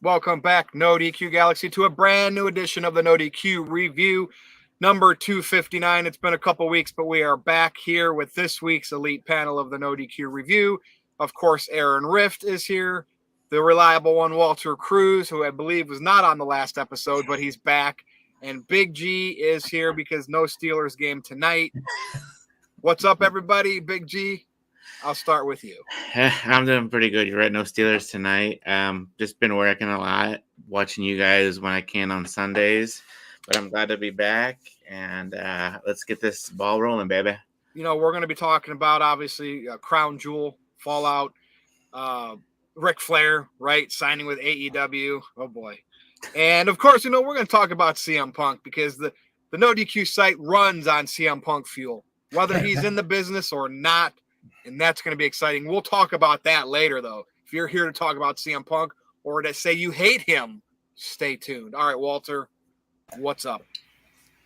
Welcome back, NoDQ Galaxy, to a brand new edition of the NoDQ Review, number 259. It's been a couple weeks, but we are back here with this week's elite panel of the NoDQ Review. Of course, Aaron Rift is here, the reliable one, Walter Cruz, who I believe was not on the last episode, but he's back. And Big G is here because no Steelers game tonight. What's up, everybody? Big G, I'll start with you. I'm doing pretty good. You're right. No Steelers tonight. Just been working a lot, watching you guys when I can on Sundays. But I'm glad to be back, and let's get this ball rolling, baby. You know, we're going to be talking about, obviously, Crown Jewel, Fallout, Ric Flair, right, signing with AEW. Oh, boy. And, of course, you know, we're going to talk about CM Punk because the NoDQ site runs on CM Punk fuel, whether he's in the business or not. And that's going to be exciting. We'll talk about that later, though. If you're here to talk about CM Punk or to say you hate him, stay tuned. All right, Walter, what's up?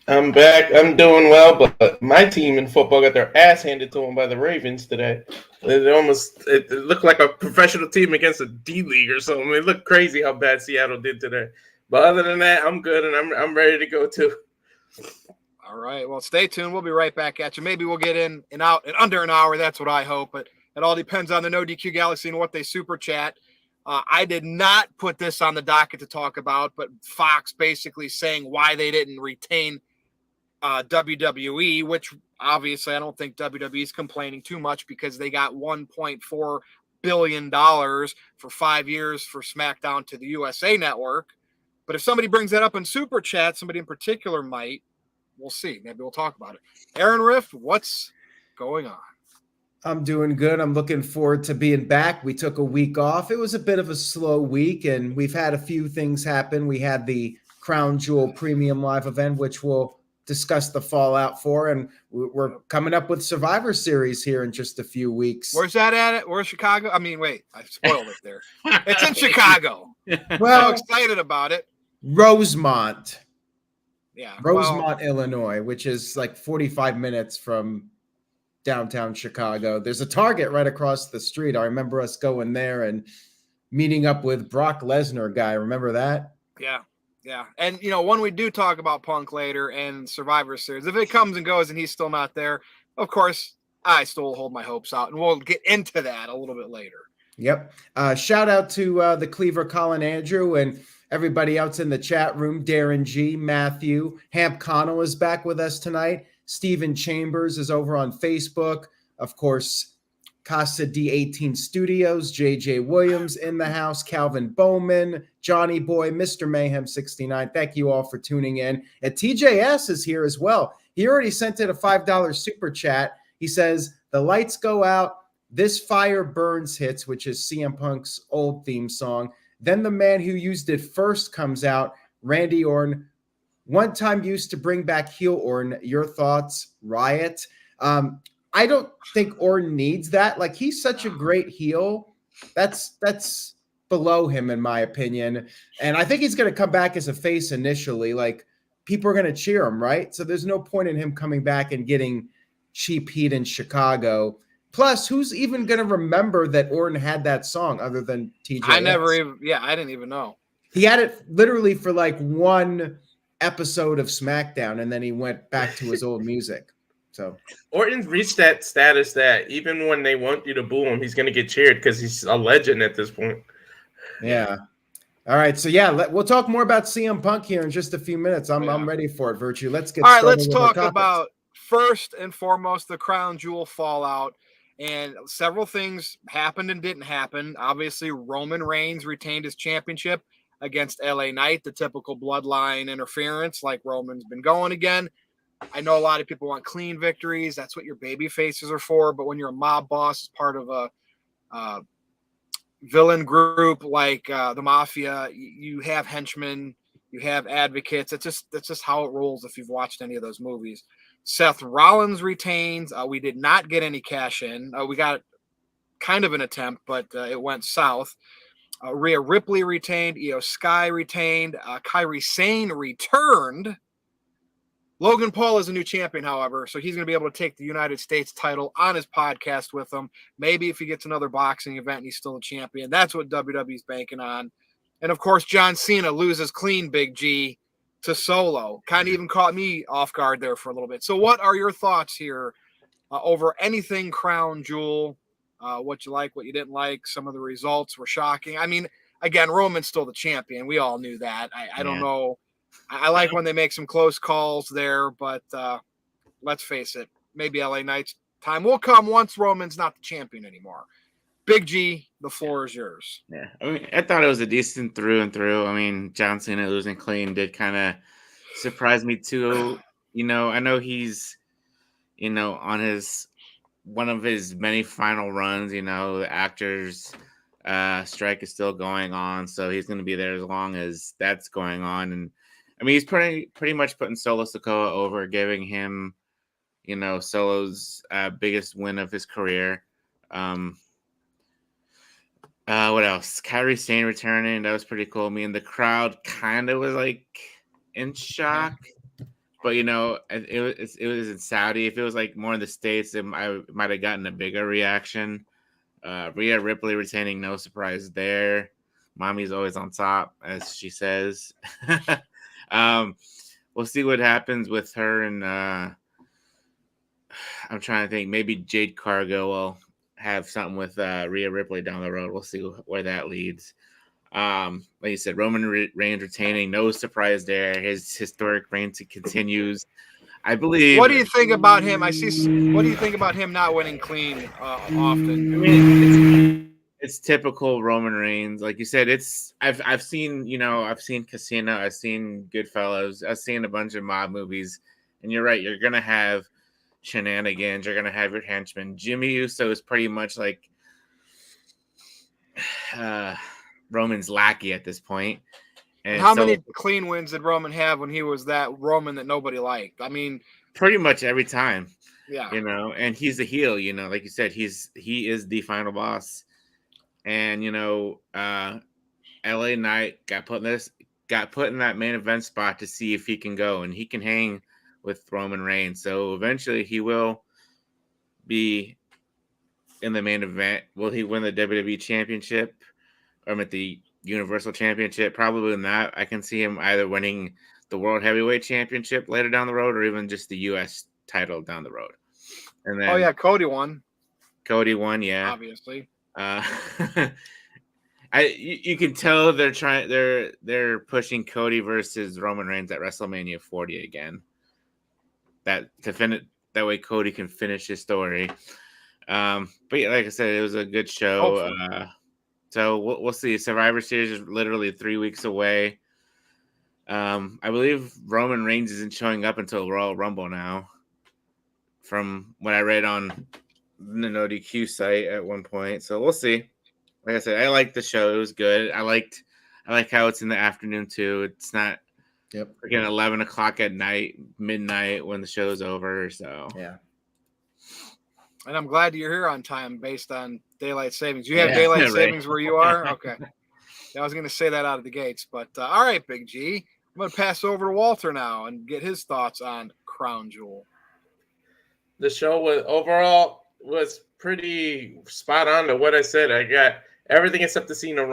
I'm back. I'm doing well, but my team in football got their ass handed to them by the Ravens today. It looked like a professional team against a D-League or something. It looked crazy how bad Seattle did today. But other than that, I'm good, and I'm ready to go, too. All right. Well, stay tuned. We'll be right back at you. Maybe we'll get in and out in under an hour. That's what I hope. But it all depends on the NoDQ Galaxy and what they super chat. I did not put this on the docket to talk about, but Fox basically saying why they didn't retain WWE, which obviously I don't think WWE is complaining too much because they got $1.4 billion for 5 years for SmackDown to the USA Network. But if somebody brings that up in super chat, somebody in particular might. We'll see. Maybe we'll talk about it. Aaron Rift, what's going on? I'm doing good. I'm looking forward to being back. We took a week off. It was a bit of a slow week, and we've had a few things happen. We had the Crown Jewel Premium Live event, which we'll discuss the fallout for, and we're coming up with Survivor Series here in just a few weeks. Where's that at? Where's Chicago? I mean, wait, I spoiled it there. It's in Chicago. Well, I'm excited about it. Rosemont. Yeah, Rosemont, Illinois, which is like 45 minutes from downtown Chicago. There's a Target right across the street. I remember us going there and meeting up with Brock Lesnar guy. Remember that? Yeah. And, you know, when we do talk about Punk later and Survivor Series, if it comes and goes and he's still not there, of course, I still hold my hopes out. And we'll get into that a little bit later. Yep. Shout out to the Cleaver, Colin, Andrew, and everybody else in the chat room. Darren G, Matthew, Hamp Connell is back with us tonight. Stephen Chambers is over on Facebook. Of course, Casa D18 Studios, JJ Williams in the house, Calvin Bowman, Johnny Boy, Mr. Mayhem 69. Thank you all for tuning in. And TJS is here as well. He already sent in a $5 super chat. He says, the lights go out. This fire burns hits, which is CM Punk's old theme song. Then the man who used it first comes out, Randy Orton. One time used to bring back heel Orton. Your thoughts, Riot? I don't think Orton needs that. Like, he's such a great heel. That's below him, in my opinion. And I think he's going to come back as a face initially. Like, people are going to cheer him, right? So there's no point in him coming back and getting cheap heat in Chicago. Plus, who's even going to remember that Orton had that song other than TJ? I didn't even know. He had it literally for like one episode of SmackDown, and then he went back to his old music. So Orton's reached that status that even when they want you to boo him, he's going to get cheered because he's a legend at this point. Yeah. All right. So, we'll talk more about CM Punk here in just a few minutes. I'm ready for it, Virtue. Let's get started. All right, let's talk about, first and foremost, the Crown Jewel fallout. And several things happened and didn't happen. Obviously, Roman Reigns retained his championship against LA Knight, the typical bloodline interference, like Roman's been going again. I know a lot of people want clean victories. That's what your baby faces are for. But when you're a mob boss, part of a villain group like the Mafia, you have henchmen, you have advocates. That's just how it rolls if you've watched any of those movies. Seth Rollins retains. We did not get any cash in. We got kind of an attempt, but it went south. Rhea Ripley retained. Io Sky retained. Kairi Sane returned. Logan Paul is a new champion, however, so he's going to be able to take the United States title on his podcast with him. Maybe if he gets another boxing event and he's still a champion. That's what WWE's banking on. And of course, John Cena loses clean, Big G, to Solo. Kind of even caught me off guard there for a little bit. So what are your thoughts here over anything Crown Jewel? What you like, what you didn't like? Some of the results were shocking. I mean, again, Roman's still the champion. We all knew that. I don't know. I like when they make some close calls there, but let's face it, maybe LA Knight's time will come once Roman's not the champion anymore. Big G, the floor is yours. Yeah, I mean, I thought it was a decent through and through. I mean, John Cena losing clean did kind of surprise me too. You know, I know he's, you know, on one of his many final runs. You know, the actors strike is still going on, so he's going to be there as long as that's going on. And I mean, he's pretty much putting Solo Sikoa over, giving him, you know, Solo's biggest win of his career. What else? Kairi Sane returning. That was pretty cool. I mean, the crowd kind of was like in shock, but you know, it was in Saudi. If it was like more in the States, I might have gotten a bigger reaction. Rhea Ripley retaining, no surprise there. Mommy's always on top, as she says. We'll see what happens with her, and I'm trying to think. Maybe Jade Cargill will have something with Rhea Ripley down the road. We'll see where that leads. Like you said, Roman Reigns retaining, no surprise there. His historic reign continues. I believe. What do you think about him? What do you think about him not winning clean often? I mean, it's typical Roman Reigns. Like you said, I've seen Casino, I've seen Goodfellas, I've seen a bunch of mob movies, and you're right. You're gonna have shenanigans. You're gonna have your henchmen. Jimmy Uso is pretty much like Roman's lackey at this point. And how many clean wins did Roman have when he was that Roman that nobody liked? I mean, pretty much every time. Yeah, you know, and he's the heel. You know, like you said, he is the final boss. And you know, LA Knight got put in that main event spot to see if he can go, and he can hang with Roman Reigns. So eventually he will be in the main event. Will he win the WWE Championship or at the Universal Championship? Probably not. I can see him either winning the World Heavyweight Championship later down the road or even just the US title down the road. And then Cody won. Yeah. Obviously. You can tell they're pushing Cody versus Roman Reigns at WrestleMania 40 again. That way Cody can finish his story. But yeah, like I said, it was a good show. So we'll see. Survivor Series is literally 3 weeks away. I believe Roman Reigns isn't showing up until Royal Rumble now, from what I read on the NoDQ site at one point. So we'll see. Like I said, I like the show. It was good. I like how it's in the afternoon too. It's not again 11 o'clock at night, midnight when the show's over. So yeah. And I'm glad you're here on time based on daylight savings. You have daylight savings where you are? Okay. I was going to say that out of the gates, but all right, Big G. I'm going to pass over to Walter now and get his thoughts on Crown Jewel. The show was pretty spot on to what I said. I got everything except the Cena.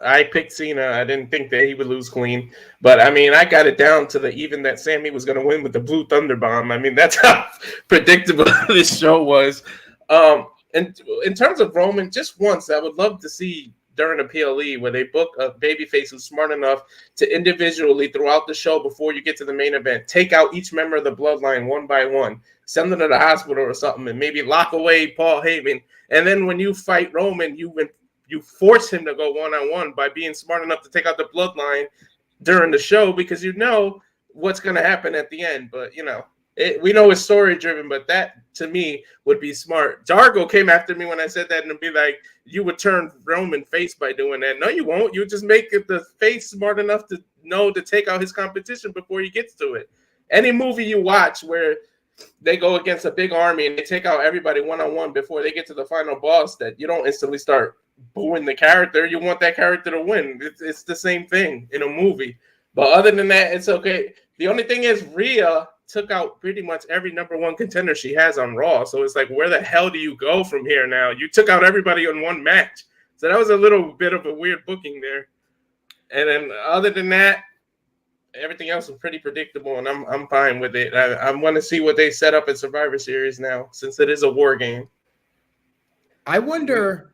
I picked Cena. I didn't think that he would lose clean, but I mean, I got it down to that Sammy was going to win with the Blue Thunder Bomb. I mean, that's how predictable this show was. And in terms of Roman, just once, I would love to see during a PLE where they book a babyface who's smart enough to individually throughout the show before you get to the main event, take out each member of the bloodline one by one, send them to the hospital or something, and maybe lock away Paul Heyman. And then when you fight Roman, you force him to go one-on-one by being smart enough to take out the bloodline during the show because you know what's going to happen at the end. But, you know, we know it's story-driven, but that, to me, would be smart. Dargo came after me when I said that and be like, you would turn Roman face by doing that. No, you won't. You just make the face smart enough to know to take out his competition before he gets to it. Any movie you watch where they go against a big army and they take out everybody one-on-one before they get to the final boss, that you don't instantly start booing the character. You want that character to win. It's the same thing in a movie. But other than that, it's okay. The only thing is Rhea took out pretty much every number one contender she has on Raw. So it's like, where the hell do you go from here now? You took out everybody in one match. So that was a little bit of a weird booking there. And then other than that, everything else was pretty predictable, and I'm fine with it. I want to see what they set up in Survivor Series now, since it is a war game. I wonder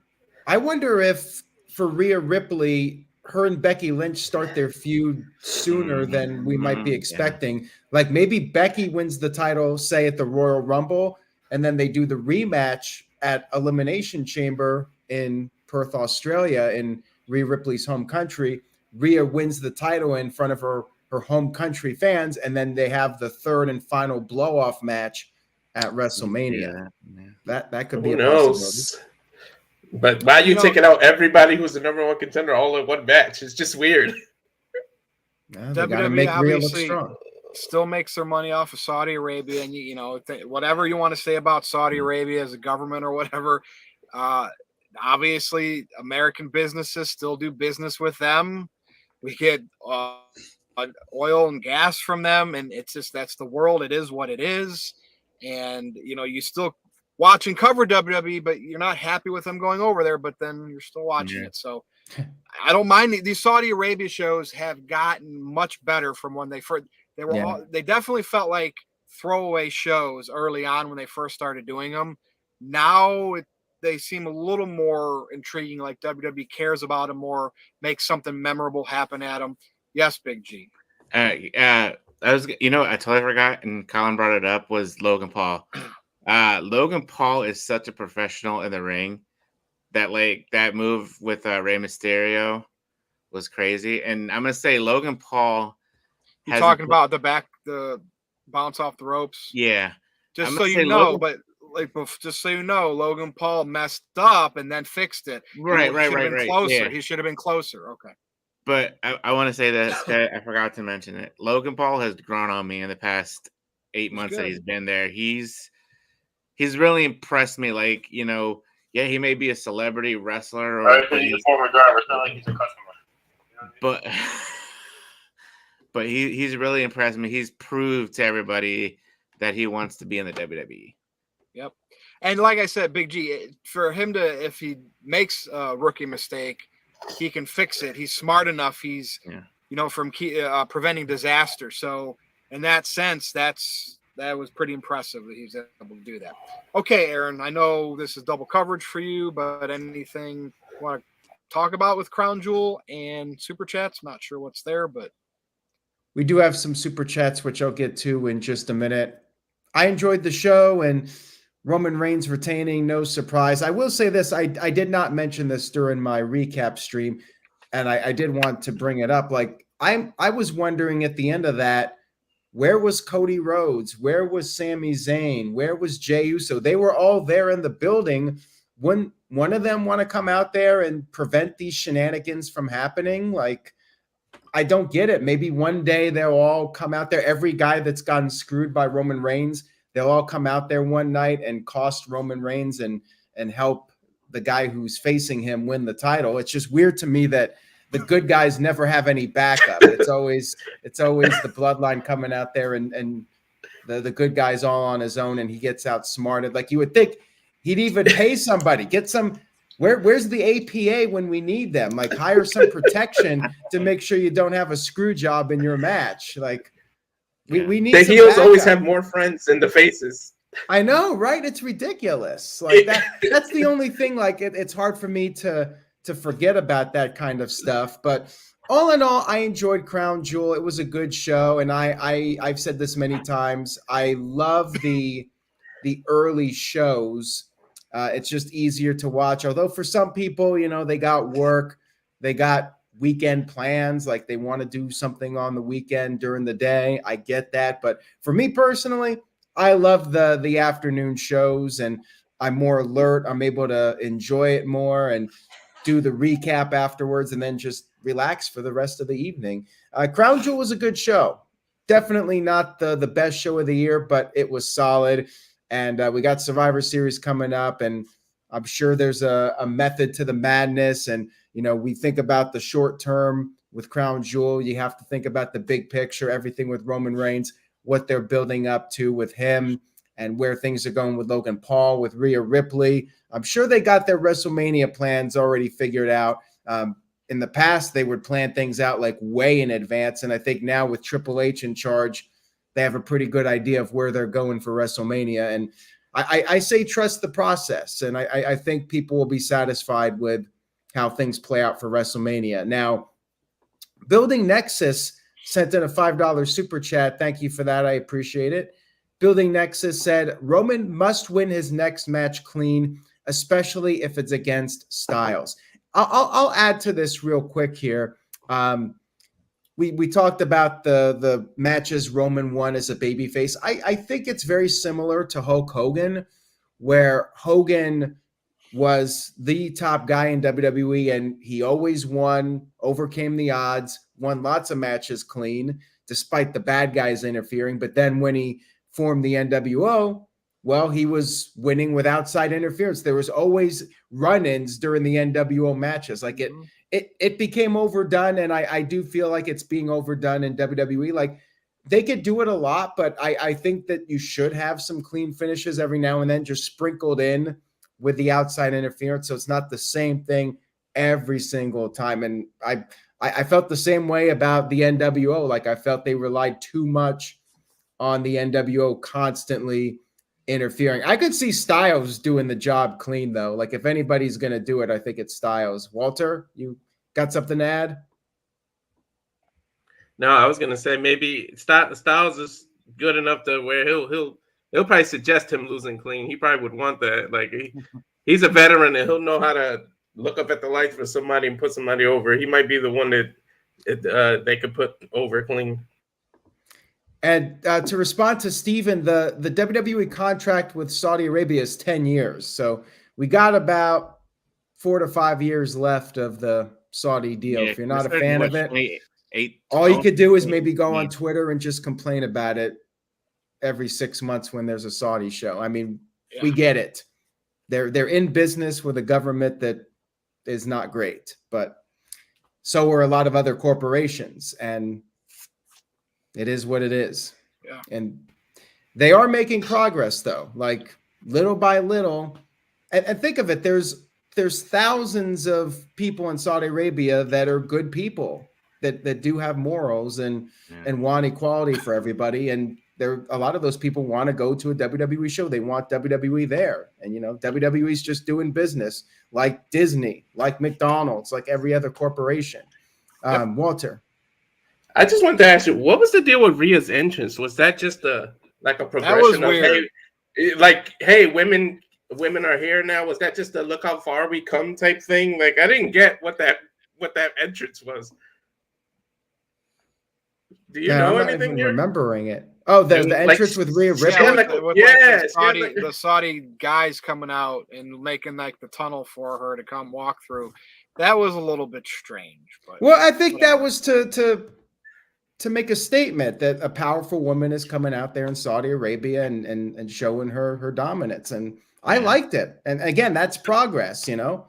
if for Rhea Ripley, her and Becky Lynch start their feud sooner than we might be expecting. Yeah. Like maybe Becky wins the title, say at the Royal Rumble, and then they do the rematch at Elimination Chamber in Perth, Australia, in Rhea Ripley's home country. Rhea wins the title in front of her home country fans, and then they have the third and final blow-off match at WrestleMania. That could be a possibility. But why are you taking out everybody who's the number one contender all in one match? It's just weird. WWE obviously still makes their money off of Saudi Arabia, and whatever you want to say about Saudi Arabia as a government or whatever, obviously American businesses still do business with them. We get oil and gas from them, and it's just that's the world. It is what it is, and you still watch and cover WWE, but you're not happy with them going over there. But then you're still watching it, so I don't mind. These Saudi Arabia shows have gotten much better from when they first. They definitely felt like throwaway shows early on when they first started doing them. Now they seem a little more intriguing, like WWE cares about them more, makes something memorable happen at them. Yes, Big G. I totally forgot, and Colin brought it up, was Logan Paul. Logan Paul is such a professional in the ring that that move with Rey Mysterio was crazy. And I'm going to say Logan Paul. You're talking about the bounce off the ropes? Yeah. Just so you know, just so you know, Logan Paul messed up and then fixed it. Right. Closer. Yeah. He should have been closer. Okay. But I want to say that I forgot to mention it. Logan Paul has grown on me in the past 8 months that he's been there. He's really impressed me. He may be a celebrity wrestler, but he's a former driver. It's not like he's a customer. But he's really impressed me. He's proved to everybody that he wants to be in the WWE. Yep. And like I said, Big G, for him to, if he makes a rookie mistake, he can fix it. He's smart enough. He's, from preventing disaster. So in that sense, that was pretty impressive that he was able to do that. Okay, Aaron, I know this is double coverage for you, but anything you want to talk about with Crown Jewel and Super Chats? Not sure what's there, but. We do have some Super Chats, which I'll get to in just a minute. I enjoyed the show, and Roman Reigns retaining, no surprise. I will say this. I did not mention this during my recap stream, and I did want to bring it up. I was wondering at the end of that, where was Cody Rhodes? Where was Sami Zayn? Where was Jey Uso? They were all there in the building. Wouldn't one of them want to come out there and prevent these shenanigans from happening? I don't get it. Maybe one day they'll all come out there. Every guy that's gotten screwed by Roman Reigns, they'll all come out there one night and cost Roman Reigns and help the guy who's facing him win the title. It's just weird to me that the good guys never have any backup. It's always the bloodline coming out there and the good guy's all on his own, and he gets outsmarted. You would think he'd even pay somebody, get some. Where's the APA when we need them? Hire some protection to make sure you don't have a screw job in your match. We need the heels always have more friends than the faces. I know, right? It's ridiculous. That's the only thing. It's hard for me to forget about that kind of stuff. But all in all, I enjoyed Crown Jewel. It was a good show, and I've said this many times. I love the early shows. It's just easier to watch. Although for some people, they got work, they got weekend plans, they want to do something on the weekend during the day. I get that. But for me personally, I love the afternoon shows, and I'm more alert. I'm able to enjoy it more and do the recap afterwards and then just relax for the rest of the evening. Crown Jewel was a good show. Definitely not the best show of the year, but it was solid. And we got Survivor Series coming up, and I'm sure there's a method to the madness. And, we think about the short term with Crown Jewel. You have to think about the big picture, everything with Roman Reigns, what they're building up to with him, and where things are going with Logan Paul, with Rhea Ripley. I'm sure they got their WrestleMania plans already figured out. in the past, they would plan things out like way in advance. And I think now with Triple H in charge, they have a pretty good idea of where they're going for WrestleMania. And I say trust the process. And I think people will be satisfied with how things play out for WrestleMania. Now, Building Nexus sent in a $5 super chat. Thank you for that. I appreciate it. Building Nexus said, Roman must win his next match clean, especially if it's against Styles. I'll add to this real quick here. We talked about the matches Roman won as a babyface. I think it's very similar to Hulk Hogan, where Hogan was the top guy in WWE, and he always won, overcame the odds, won lots of matches clean, despite the bad guys interfering. But then when he formed the NWO, well, he was winning with outside interference. There was always run-ins during the NWO matches. Like it became overdone, and I do feel like it's being overdone in WWE. Like they could do it a lot, but I think that you should have some clean finishes every now and then, just sprinkled in with the outside interference, so it's not the same thing every single time. And I felt the same way about the NWO. Like I felt they relied too much on the NWO constantly interfering. I could see Styles doing the job clean, though. Like if anybody's going to do it, I think it's Styles. Walter, you got something to add? No, I was going to say maybe Styles is good enough to where he'll probably suggest him losing clean. He probably would want that. Like he's a veteran and he'll know how to look up at the lights for somebody and put somebody over. He might be the one that they could put over clean. And to respond to Steven, the WWE contract with Saudi Arabia is 10 years. So we got about 4 to 5 years left of the Saudi deal. Yeah, if you're not a fan of it, all you could do is maybe go on Twitter and just complain about it every 6 months when there's a Saudi show. I mean, we get it. They're in business with a government that is not great, but so are a lot of other corporations, and it is what it is. Yeah. And they are making progress, though, like little by little. And think of it, there's thousands of people in Saudi Arabia that are good people that do have morals and want equality for everybody. And a lot of those people want to go to a WWE show. They want WWE there. And, WWE's just doing business like Disney, like McDonald's, like every other corporation. Walter. I just wanted to ask you, what was the deal with Rhea's entrance? Was that just a progression? That was weird. Hey, women are here now. Was that just a look how far we come type thing? Like I didn't get what that entrance was. Do you know I'm anything? Not even remembering it. Oh, the entrance with Rhea Ripley. The Saudi guys coming out and making like the tunnel for her to come walk through. That was a little bit strange. But well, I think that was to make a statement that a powerful woman is coming out there in Saudi Arabia and showing her dominance. And I liked it. And again, that's progress, The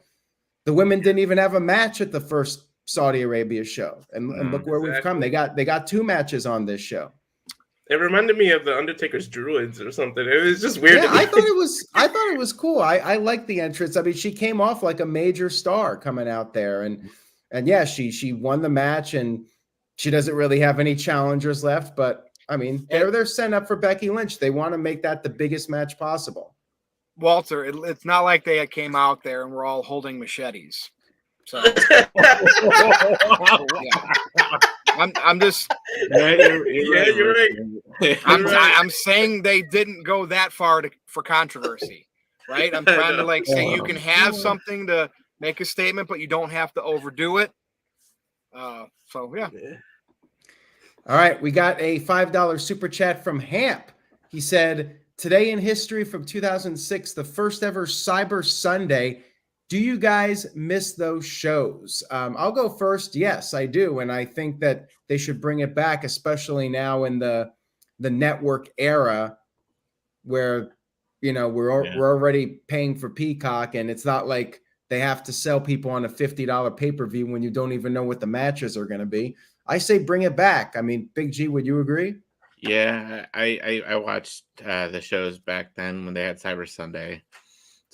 women didn't even have a match at the first Saudi Arabia show. And look where we've come. They got 2 matches on this show. It reminded me of the Undertaker's Druids or something. It was just weird. Yeah, I thought it was cool. I liked the entrance. I mean, she came off like a major star coming out there. And yeah, she won the match, and she doesn't really have any challengers left, but I mean, they're sent up for Becky Lynch. They want to make that the biggest match possible. Walter, it's not like they came out there and were all holding machetes. So I'm just you're right. I'm saying they didn't go that far for controversy, right? I'm trying to say you can have something to make a statement, but you don't have to overdo it. So yeah. All right, we got a $5 super chat from Hamp. He said, "Today in history from 2006, the first ever Cyber Sunday. Do you guys miss those shows?" I'll go first. Yes, I do, and I think that they should bring it back, especially now in the network era, where we're already paying for Peacock, and it's not like they have to sell people on a $50 pay-per-view when you don't even know what the matches are going to be. I say bring it back. I mean, Big G, would you agree? Yeah, I watched the shows back then when they had Cyber Sunday.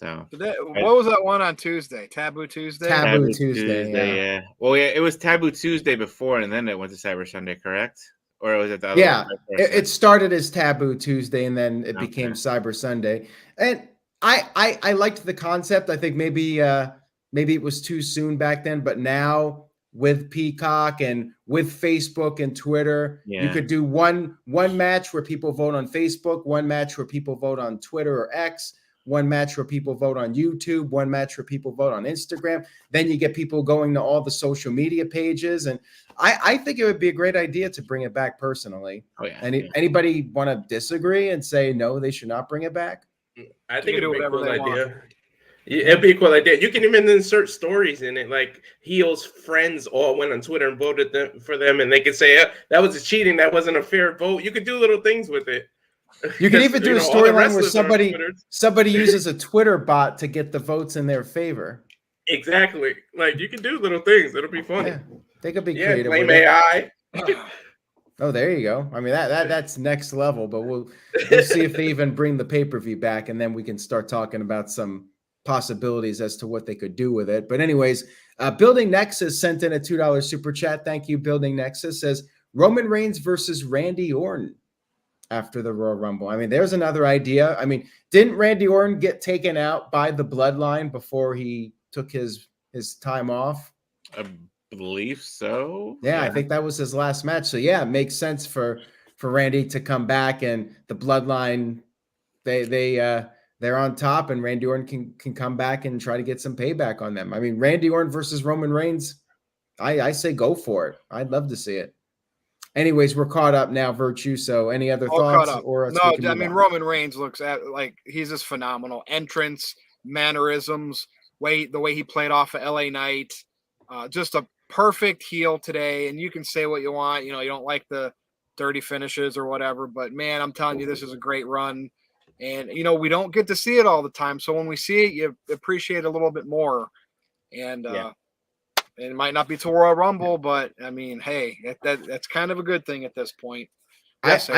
So what was that one on Tuesday? Taboo Tuesday? Taboo Tuesday, yeah. Well, yeah, it was Taboo Tuesday before, and then it went to Cyber Sunday, correct? Or was it the other Yeah, one? it started as Taboo Tuesday, and then it became Okay. Cyber Sunday. And I liked the concept. I think maybe it was too soon back then, but now with Peacock and with Facebook and Twitter, you Yeah. could do one match where people vote on Facebook, one match where people vote on Twitter or X, one match where people vote on YouTube, one match where people vote on Instagram. Then you get people going to all the social media pages. And I think it would be a great idea to bring it back personally. Oh, yeah. Anybody want to disagree and say, no, they should not bring it back? I think it'd be a cool idea. Yeah, it'd be a cool idea. You can even insert stories in it, like heels' friends all went on Twitter and voted for them, and they could say that was cheating, that wasn't a fair vote. You could do little things with it. You could even do a storyline where somebody uses a Twitter bot to get the votes in their favor. Exactly. Like you can do little things. It'll be funny. Yeah, they could be creative. Blame AI. Oh, there you go. I mean, that's next level, but we'll see if they even bring the pay-per-view back, and then we can start talking about some possibilities as to what they could do with it. But anyways, Building Nexus sent in a $2 super chat. Thank you, Building Nexus. Says Roman Reigns versus Randy Orton after the Royal Rumble. I mean, there's another idea. I mean, didn't Randy Orton get taken out by the Bloodline before he took his time off? I believe so. Yeah, I think that was his last match. So yeah, it makes sense for Randy to come back, and the Bloodline they're on top, and Randy Orton can come back and try to get some payback on them. I mean, Randy Orton versus Roman Reigns, I say go for it. I'd love to see it. Anyways, we're caught up now, Virtue. So any other thoughts? Or no, I mean, Roman Reigns looks like he's just phenomenal. Entrance, mannerisms, the way he played off of LA Knight, just a perfect heel today. And you can say what you want. You don't like the dirty finishes or whatever, but man, I'm telling you, this is a great run. And, we don't get to see it all the time. So when we see it, you appreciate it a little bit more. And it might not be to Royal Rumble, but, I mean, hey, that's kind of a good thing at this point. Yes,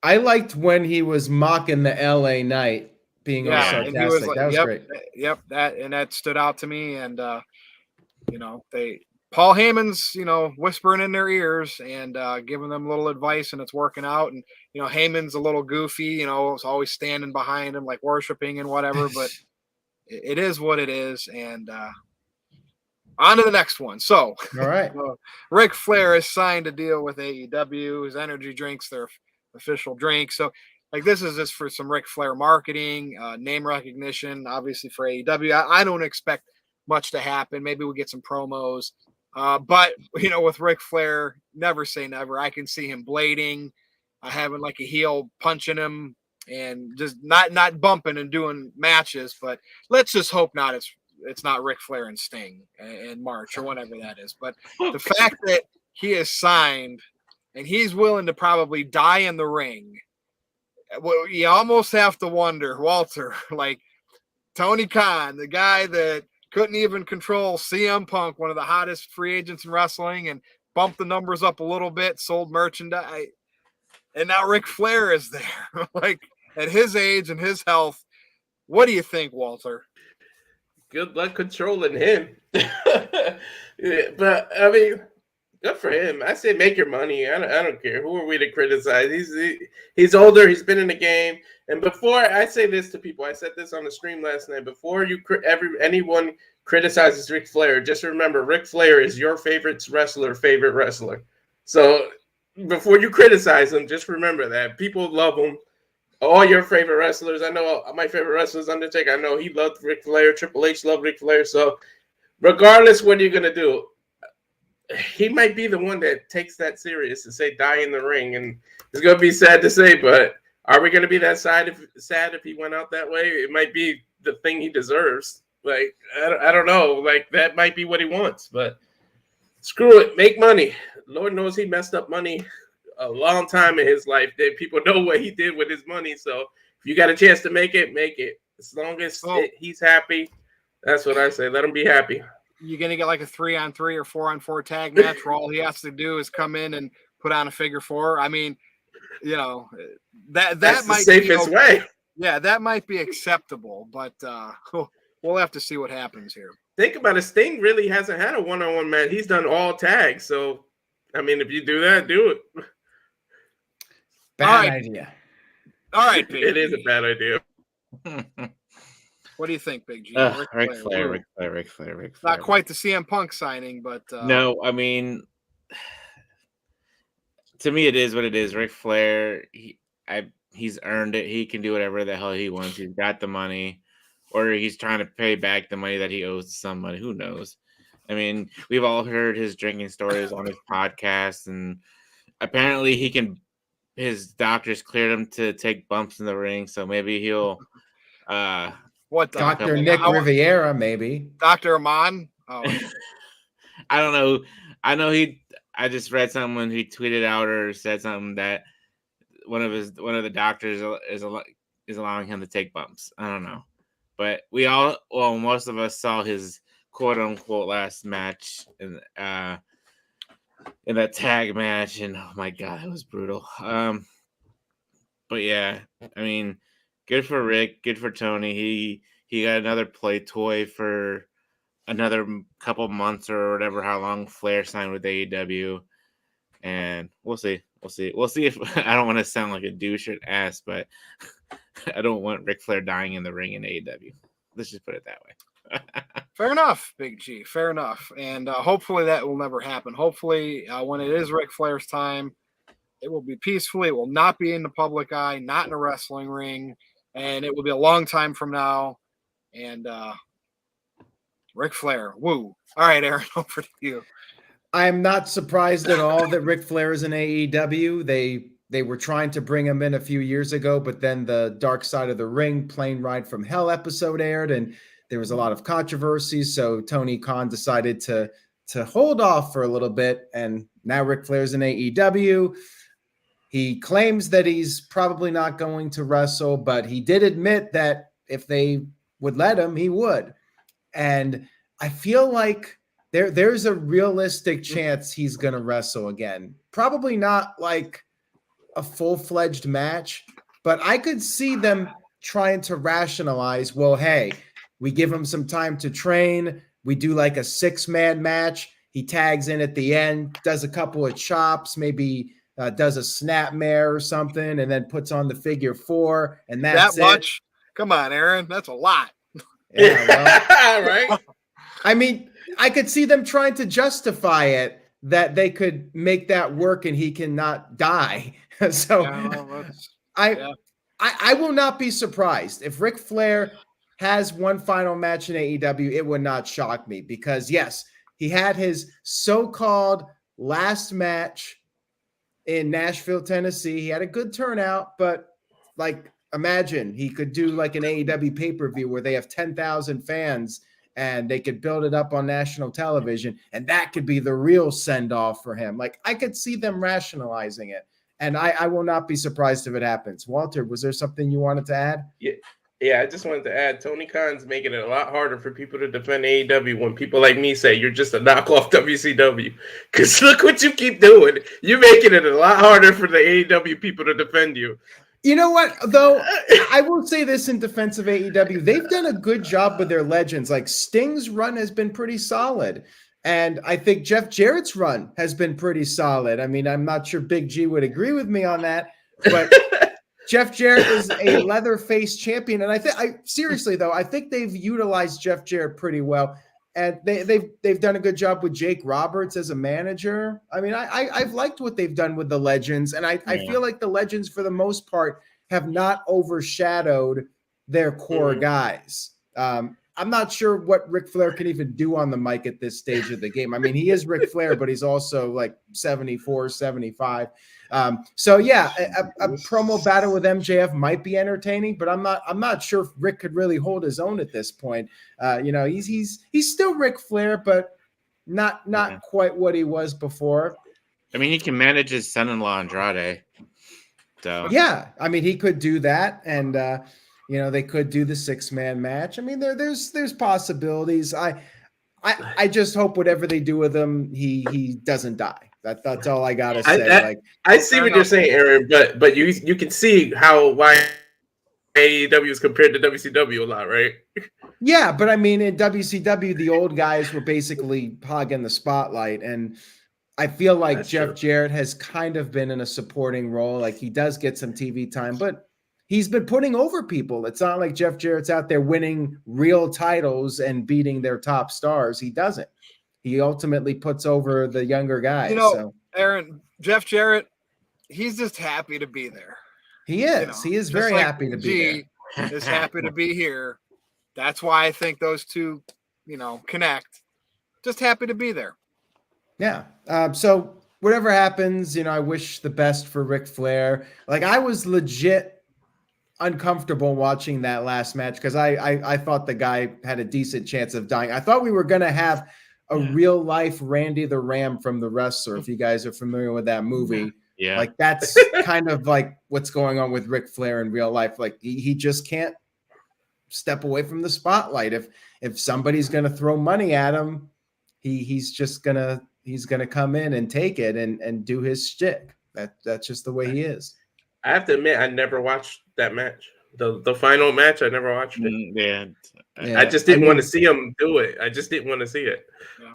I liked when he was mocking the LA Knight being all sarcastic. And he was like, that was great. Yep, that stood out to me. And, Paul Heyman's, whispering in their ears and giving them a little advice, and it's working out. And, Heyman's a little goofy, is always standing behind him, like worshiping and whatever, but it is what it is. And on to the next one. So, all right. Ric Flair has signed a deal with AEW. His energy drinks, their official drink. So, this is just for some Ric Flair marketing, name recognition, obviously for AEW. I don't expect much to happen. Maybe we get some promos. But, with Ric Flair, never say never. I can see him blading, having like a heel punching him, and just not bumping and doing matches. But let's just hope not. It's not Ric Flair and Sting in March or whatever that is. But the fact that he is signed and he's willing to probably die in the ring, well, you almost have to wonder, Walter, like Tony Khan, the guy that couldn't even control CM Punk, one of the hottest free agents in wrestling, and bumped the numbers up a little bit, sold merchandise. And now Ric Flair is there, like at his age and his health. What do you think, Walter? Good luck controlling him. Yeah, but I mean, good for him. I say make your money. I don't care. Who are we to criticize? He's older. He's been in the game. And before I say this to people, I said this on the stream last night. Before anyone criticizes Ric Flair, just remember Ric Flair is your favorite wrestler. So before you criticize him, just remember that people love him. All your favorite wrestlers. I know my favorite wrestler is Undertaker. I know he loved Ric Flair. Triple H loved Ric Flair. So regardless, what are you gonna do? He might be the one that takes that serious and say die in the ring, and it's gonna be sad to say, but are we gonna be that sad if he went out that way? It might be the thing he deserves. Like I don't know. Like that might be what he wants, but screw it. Make money. Lord knows he messed up money a long time in his life. That people know what he did with his money. So if you got a chance to make it, make it. As long as he's happy, that's what I say. Let him be happy. You're gonna get like a 3-on-3 or 4-on-4 tag match where all he has to do is come in and put on a figure four. I mean, that that's might the safest way. Yeah, that might be acceptable, but we'll have to see what happens here. Think about it. Sting really hasn't had a one-on-one match. He's done all tags. So, I mean, if you do that, do it. Bad idea. All right, Big It G. is a bad idea. What do you think, Big G? Ric Flair. Not quite the CM Punk signing, but no, I mean, to me, it is what it is. Ric Flair, he's earned it. He can do whatever the hell he wants. He's got the money, or he's trying to pay back the money that he owes to somebody. Who knows? I mean, we've all heard his drinking stories on his podcast, and apparently his doctors cleared him to take bumps in the ring, so maybe he'll what Dr. Nick Riviera, maybe. Dr. Amon? Oh. I don't know. I just read something when he tweeted out or said something that one of the doctors is allowing him to take bumps. I don't know. But most of us saw his quote unquote last match in that tag match, and oh my god, it was brutal. But yeah, I mean, good for Rick, good for Tony. He got another play toy for another couple months or whatever, how long Flair signed with AEW, and we'll see if I don't want to sound like a douche or an ass, but I don't want Ric Flair dying in the ring in AEW. Let's just put it that way. Fair enough, Big G. Fair enough. And hopefully that will never happen. Hopefully when it is Ric Flair's time, it will be peacefully. It will not be in the public eye, not in a wrestling ring. And it will be a long time from now. And Ric Flair, woo. All right, Aaron, over to you. I'm not surprised at all that Ric Flair is in AEW. They were trying to bring him in a few years ago, but then the Dark Side of the Ring Plane Ride from Hell episode aired, and there was a lot of controversy. So Tony Khan decided to hold off for a little bit, and now Ric Flair's in AEW. He claims that he's probably not going to wrestle, but he did admit that if they would let him, he would. And I feel like there's a realistic chance he's going to wrestle again. Probably not like a full-fledged match, but I could see them trying to rationalize, well, hey, we give him some time to train. We do like a 6-man match. He tags in at the end, does a couple of chops, maybe does a snapmare or something, and then puts on the figure 4, and that's that much? Come on, Aaron. That's a lot. Yeah, well, right? I mean, I could see them trying to justify it that they could make that work and he cannot die. So I will not be surprised if Ric Flair has one final match in AEW. It would not shock me because yes, he had his so-called last match in Nashville, Tennessee. He had a good turnout, but like imagine he could do like an AEW pay-per-view where they have 10,000 fans and they could build it up on national television, and that could be the real send-off for him. Like I could see them rationalizing it. And I will not be surprised if it happens. Walter, was there something you wanted to add? Yeah, I just wanted to add, Tony Khan's making it a lot harder for people to defend AEW when people like me say you're just a knockoff WCW. Because look what you keep doing. You're making it a lot harder for the AEW people to defend you. You know what, though? I will say this in defense of AEW. They've done a good job with their legends. Like Sting's run has been pretty solid. And I think Jeff Jarrett's run has been pretty solid. I mean, I'm not sure Big G would agree with me on that, but Jeff Jarrett is a leather-face champion. And seriously though, I think they've utilized Jeff Jarrett pretty well. And they've done a good job with Jake Roberts as a manager. I mean, I've liked what they've done with the legends. And I feel like the legends, for the most part, have not overshadowed their core guys. I'm not sure what Ric Flair can even do on the mic at this stage of the game. I mean, he is Ric Flair, but he's also like 74, 75. So yeah, a promo battle with MJF might be entertaining, but I'm not sure if Rick could really hold his own at this point. He's still Ric Flair, but not quite what he was before. I mean, he can manage his son-in-law Andrade. So yeah, I mean, he could do that, and they could do the 6-man match. I mean, there's possibilities. I just hope whatever they do with him, he doesn't die. That's all I gotta say. I see what you're saying, Aaron, but you can see why AEW is compared to WCW a lot, right? Yeah, but I mean, in WCW, the old guys were basically hogging the spotlight, and I feel like That's Jeff true. Jarrett has kind of been in a supporting role. Like he does get some TV time, but he's been putting over people. It's not like Jeff Jarrett's out there winning real titles and beating their top stars. He doesn't. He ultimately puts over the younger guys. So Aaron, Jeff Jarrett, he's just happy to be there. he is. He is very happy to be there. Is happy to be here. That's why I think those two, connect. Just happy to be there. Yeah. So whatever happens, I wish the best for Ric Flair. Like I was legit uncomfortable watching that last match because I thought the guy had a decent chance of dying. I thought we were going to have a real life Randy the Ram from The Wrestler, if you guys are familiar with that movie. Yeah. Like that's kind of like what's going on with Ric Flair in real life. Like he just can't step away from the spotlight. If somebody's going to throw money at him, he's gonna come in and take it and do his shtick. That's just the way he is. I have to admit, I never watched that match. The final match, I never watched it. Yeah. I just didn't want to see him do it. I just didn't want to see it.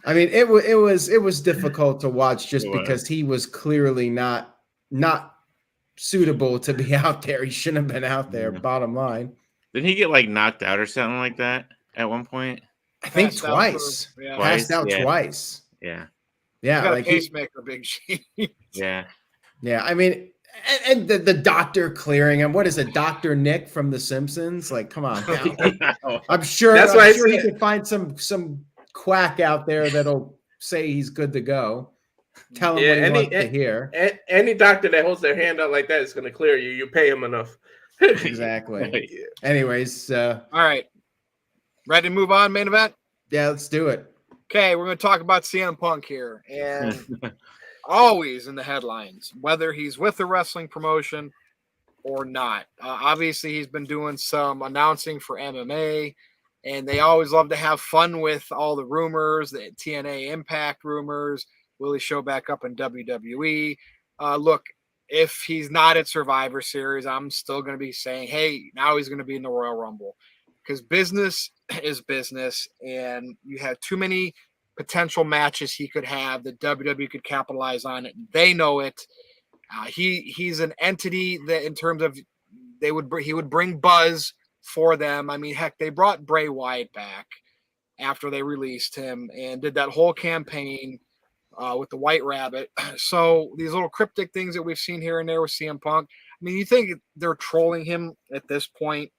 I mean, it was difficult to watch just because he was clearly not suitable to be out there. He shouldn't have been out there. Bottom line. Did he get like knocked out or something like that at one point? I think twice. Passed out twice. Yeah. Yeah. Like pacemaker, Big G. Yeah. I mean, and the doctor clearing him. What is it, Dr. Nick from The Simpsons? Like, come on now. I'm sure he can find some quack out there that'll say he's good to go. Tell him what he wants to hear. Any doctor that holds their hand out like that is going to clear you. You pay him enough. Exactly. Anyways. All right. Ready to move on, main event? Yeah, let's do it. Okay, we're going to talk about CM Punk here. And always in the headlines, whether he's with the wrestling promotion or not. Obviously, he's been doing some announcing for MMA, and they always love to have fun with all the rumors, the TNA Impact rumors. Will he show back up in WWE? Look, if he's not at Survivor Series, I'm still going to be saying, hey, now he's going to be in the Royal Rumble. Because business is business, and you have too many potential matches he could have that WWE could capitalize on it. They know it. He's an entity that, in terms of, he would bring buzz for them. I mean, heck, they brought Bray Wyatt back after they released him and did that whole campaign with the White Rabbit. So these little cryptic things that we've seen here and there with CM Punk. I mean, you think they're trolling him at this point?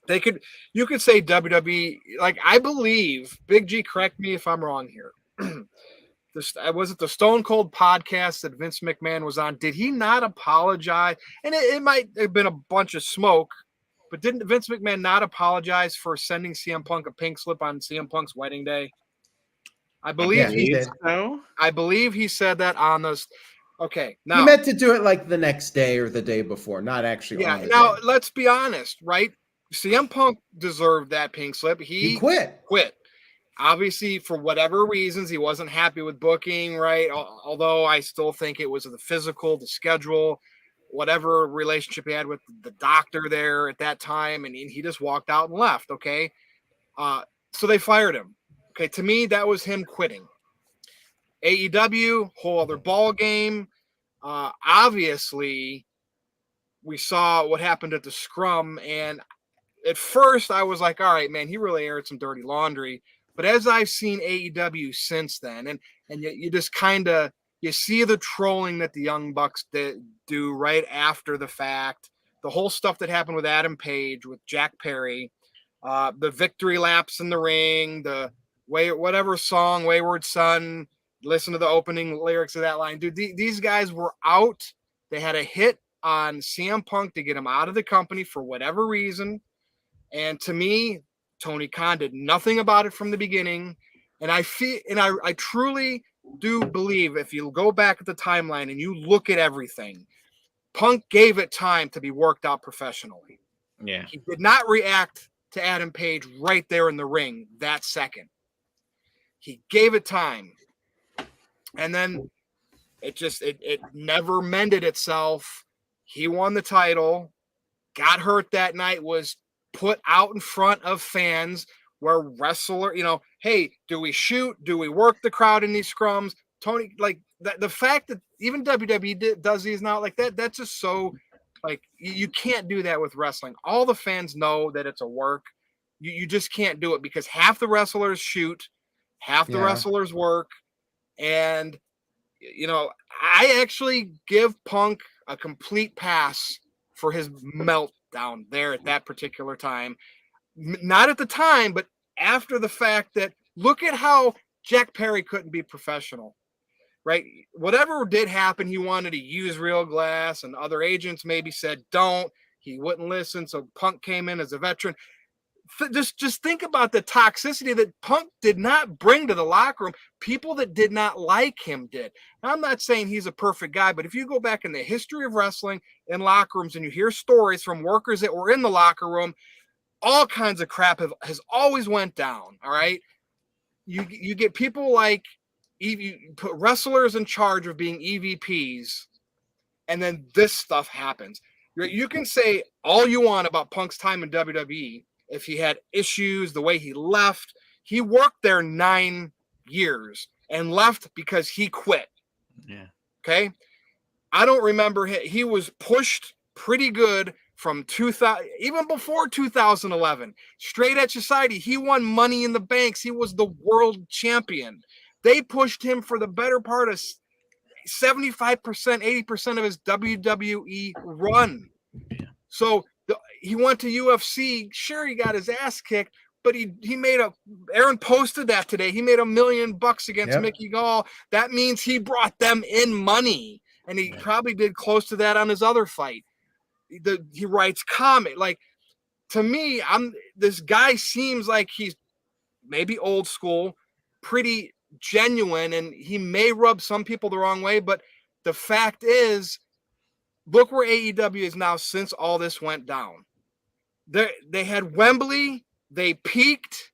You could say WWE, like, I believe, Big G, correct me if I'm wrong here. Was it the Stone Cold podcast that Vince McMahon was on? Did he not apologize? And it might have been a bunch of smoke, but didn't Vince McMahon not apologize for sending CM Punk a pink slip on CM Punk's wedding day? I believe he did. I believe he said that on this. Okay, now he meant to do it like the next day or the day before, not actually. Yeah. On the Now day. let's be honest, right? CM Punk deserved that pink slip. He quit. Obviously, for whatever reasons, he wasn't happy with booking, right? Although I still think it was the physical, the schedule, whatever relationship he had with the doctor there at that time, and he just walked out and left, okay? So they fired him. Okay, to me, that was him quitting. AEW, whole other ball game. Obviously, we saw what happened at the Scrum, and at first, I was like, all right, man, he really aired some dirty laundry. But as I've seen AEW since then, and you just kind of, you see the trolling that the Young Bucks do right after the fact, the whole stuff that happened with Adam Page, with Jack Perry, the victory laps in the ring, the whatever song, Wayward Son, listen to the opening lyrics of that line. Dude, these guys were out. They had a hit on CM Punk to get him out of the company for whatever reason. And to me, Tony Khan did nothing about it from the beginning. And I truly do believe, if you go back at the timeline and you look at everything, Punk gave it time to be worked out professionally. Yeah. He did not react to Adam Page right there in the ring that second. He gave it time. And then it never mended itself. He won the title. got hurt that night was put out in front of fans where wrestler, hey, do we shoot? Do we work the crowd in these scrums? Tony, like the fact that even WWE does these now, like that's just so, like, you can't do that with wrestling. All the fans know that it's a work. You just can't do it because half the wrestlers shoot, half the wrestlers work. And, I actually give Punk a complete pass for his meltdown there at that particular time. Not at the time, but after the fact that look at how Jack Perry couldn't be professional, right? Whatever did happen, he wanted to use real glass and other agents maybe said, don't, he wouldn't listen. So Punk came in as a veteran. Just think about the toxicity that Punk did not bring to the locker room. People that did not like him did. Now, I'm not saying he's a perfect guy, but if you go back in the history of wrestling in locker rooms and you hear stories from workers that were in the locker room, all kinds of crap has always went down. All right. You get people like you put wrestlers in charge of being EVPs, and then this stuff happens. You can say all you want about Punk's time in WWE. If he had issues, the way he left, he worked there 9 years and left because he quit. Yeah. Okay. I don't remember. He was pushed pretty good from 2000, even before 2011. Straight Edge Society, he won Money in the Banks. He was the world champion. They pushed him for the better part of 75%, 80% of his WWE run. Yeah. So he went to UFC. Sure, he got his ass kicked, but he made Aaron posted that today. He made $1 million against Mickey Gall. That means he brought them in money, and he probably did close to that on his other fight. He writes comment. Like, to me, this guy seems like he's maybe old school, pretty genuine, and he may rub some people the wrong way, but the fact is, look where AEW is now since all this went down. They had Wembley, they peaked,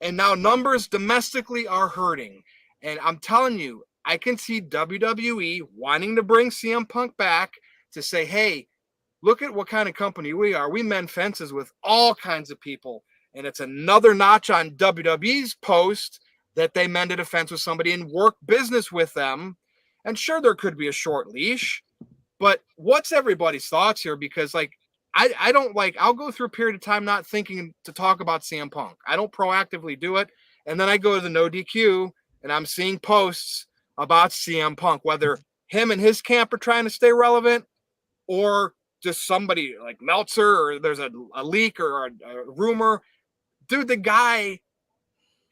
and now numbers domestically are hurting. And I'm telling you, I can see WWE wanting to bring CM Punk back to say, hey, look at what kind of company we are. We mend fences with all kinds of people. And it's another notch on WWE's post that they mended a fence with somebody and work business with them. And sure, there could be a short leash, but what's everybody's thoughts here? Because I don't I'll go through a period of time not thinking to talk about CM Punk. I don't proactively do it. And then I go to the NoDQ and I'm seeing posts about CM Punk, whether him and his camp are trying to stay relevant or just somebody like Meltzer, or there's a leak or a rumor. Dude, the guy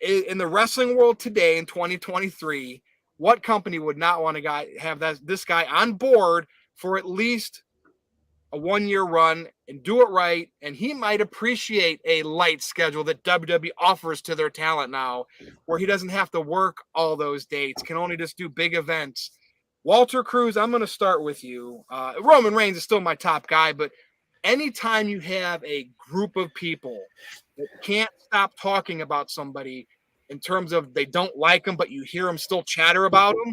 in the wrestling world today in 2023, what company would not want to have this guy on board for at least a 1-year run and do it right? And he might appreciate a light schedule that WWE offers to their talent now, where he doesn't have to work all those dates, can only just do big events. Walter Cruz, I'm going to start with you. Roman Reigns is still my top guy, but anytime you have a group of people that can't stop talking about somebody in terms of they don't like them, but you hear them still chatter about them,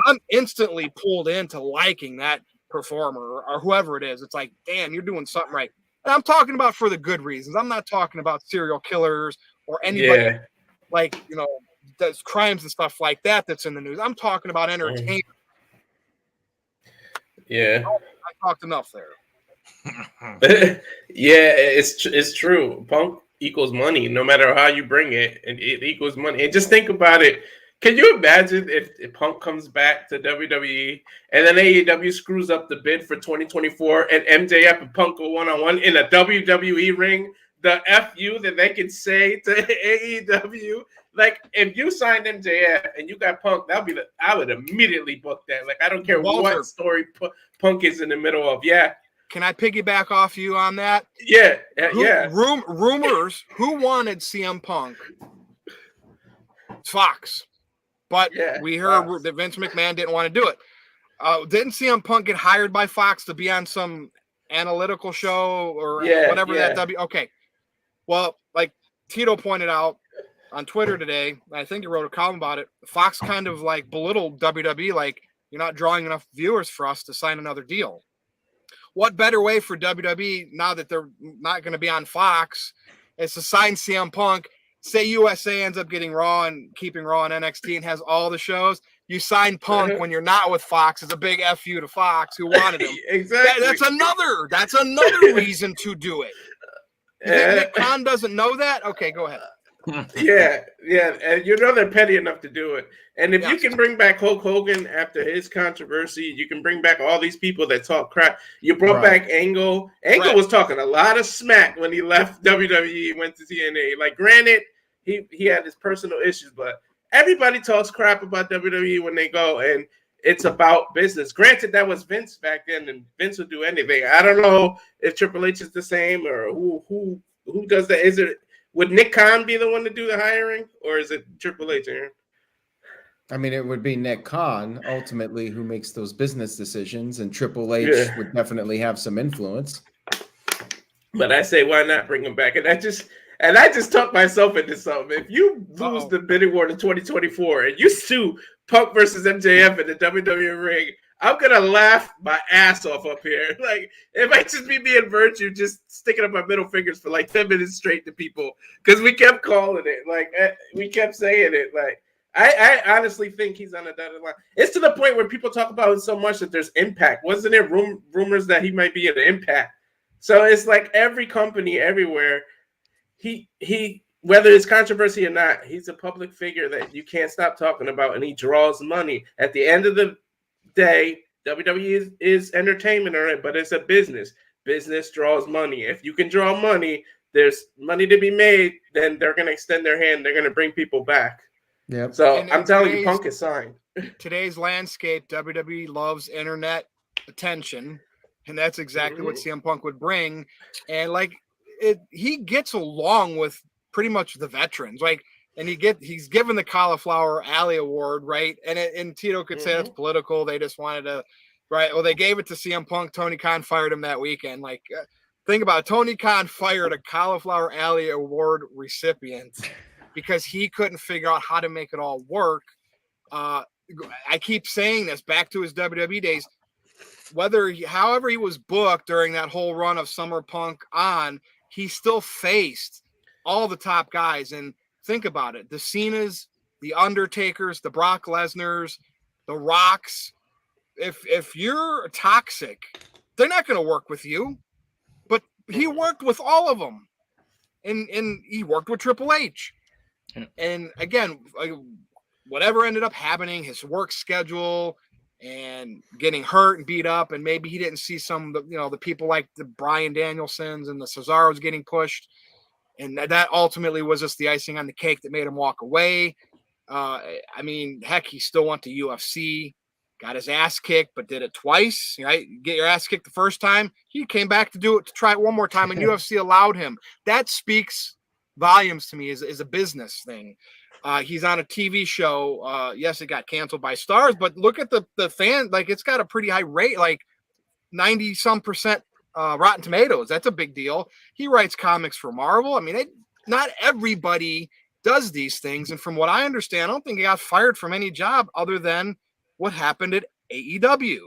I'm instantly pulled into liking that performer or whoever it is. It's like, damn, you're doing something right. And I'm talking about for the good reasons. I'm not talking about serial killers or anybody does crimes and stuff like that that's in the news. I'm talking about entertainment. Yeah. I talked enough there. Yeah, it's true. Punk equals money, no matter how you bring it, and it equals money. And just think about it. Can you imagine if Punk comes back to WWE and then AEW screws up the bid for 2024 and MJF and Punk go one-on-one in a WWE ring? The FU that they could say to AEW. Like, if you signed MJF and you got Punk, I would immediately book that. Like, I don't care what story Punk is in the middle of. Yeah. Can I piggyback off you on that? Yeah. Rumors, who wanted CM Punk? Fox. But we heard that Vince McMahon didn't want to do it. Didn't CM Punk get hired by Fox to be on some analytical show or whatever that Okay. Well, like Tito pointed out on Twitter today, I think he wrote a column about it, Fox kind of belittled WWE, like, you're not drawing enough viewers for us to sign another deal. what better way for WWE now that they're not going to be on Fox is to sign CM Punk. Say USA ends up getting Raw and keeping Raw and NXT and has all the shows. You sign Punk when you're not with Fox. It's a big FU to Fox who wanted him. Exactly. That's another reason to do it. You think Nick Khan doesn't know that? Okay, go ahead. Yeah, and you know they're petty enough to do it. And if you can bring back Hulk Hogan after his controversy, you can bring back all these people that talk crap. You brought back Angle. Angle was talking a lot of smack when he left WWE and went to TNA. Like, granted, he had his personal issues, but everybody talks crap about WWE when they go, and it's about business. Granted, that was Vince back then, and Vince would do anything. I don't know if Triple H is the same or who does that. Would Nick Khan be the one to do the hiring, or is it Triple H, Aaron? I mean, it would be Nick Khan ultimately who makes those business decisions, and Triple H would definitely have some influence. But I say, why not bring him back? And I just talked myself into something. If you lose the bidding war in 2024 and you sue Punk versus MJF in the WWE ring, I'm gonna laugh my ass off up here. Like, it might just be me and Virtue just sticking up my middle fingers for like 10 minutes straight to people because we kept calling it. Like, we kept saying it. Like, I honestly think he's on a dotted line. It's to the point where people talk about it so much that there's Impact. Wasn't there rumors that he might be in Impact? So it's like every company everywhere. He whether it's controversy or not, he's a public figure that you can't stop talking about, and he draws money. At the end of the day, WWE is entertainment, all right, but it's a business. Business draws money. If you can draw money, there's money to be made, then they're going to extend their hand. They're going to bring people back. Yep. So I'm telling you, Punk is signed. Today's landscape, WWE loves internet attention, and that's exactly what CM Punk would bring. And like he gets along with pretty much the veterans. Like, and he's given the Cauliflower Alley Award, right? And Tito could say that's political. They just wanted to, right? Well, they gave it to CM Punk. Tony Khan fired him that weekend. Like, think about it. Tony Khan fired a Cauliflower Alley Award recipient because he couldn't figure out how to make it all work. I keep saying this back to his WWE days. However he was booked during that whole run of Summer Punk on, he still faced all the top guys. And think about it. The Cenas, the Undertakers, the Brock Lesnars, the Rocks. If you're toxic, they're not going to work with you. But he worked with all of them. And he worked with Triple H. And again, whatever ended up happening, his work schedule and getting hurt and beat up, and maybe he didn't see some of the people like the Bryan Danielsons and the Cesaros getting pushed. And that ultimately was just the icing on the cake that made him walk away. I mean, heck, he still went to UFC, got his ass kicked, but did it twice. Right? Get your ass kicked the first time. He came back to try it one more time, and UFC allowed him. That speaks volumes to me is a business thing. He's on a TV show. Yes, it got canceled by Stars, but look at the fan. Like, it's got a pretty high rate, like 90% Rotten Tomatoes. That's a big deal. He writes comics for Marvel. I mean, not everybody does these things. And from what I understand, I don't think he got fired from any job other than what happened at AEW.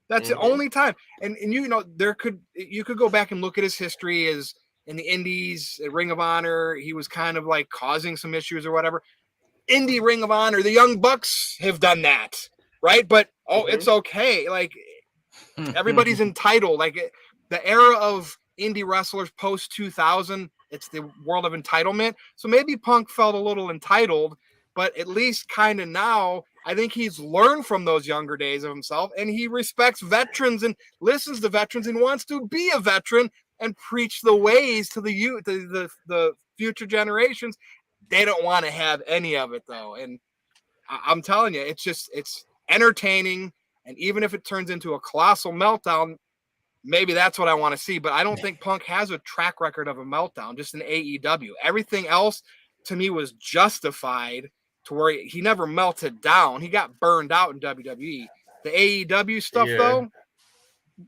That's the only time. And you could go back and look at his history as in the Indies, Ring of Honor. He was kind of like causing some issues or whatever. Indie Ring of Honor, the Young Bucks have done that, right? But it's okay. Like, everybody's entitled. Like, the era of indie wrestlers post 2000, it's the world of entitlement. So maybe Punk felt a little entitled, but at least kind of now, I think he's learned from those younger days of himself, and he respects veterans and listens to veterans and wants to be a veteran and preach the ways to the youth, the future generations. They don't want to have any of it, though. And I'm telling you, it's entertaining. And even if it turns into a colossal meltdown, maybe that's what I want to see. But I don't think Punk has a track record of a meltdown, just in AEW. Everything else, to me, was justified to where he never melted down. He got burned out in WWE. The AEW stuff, though,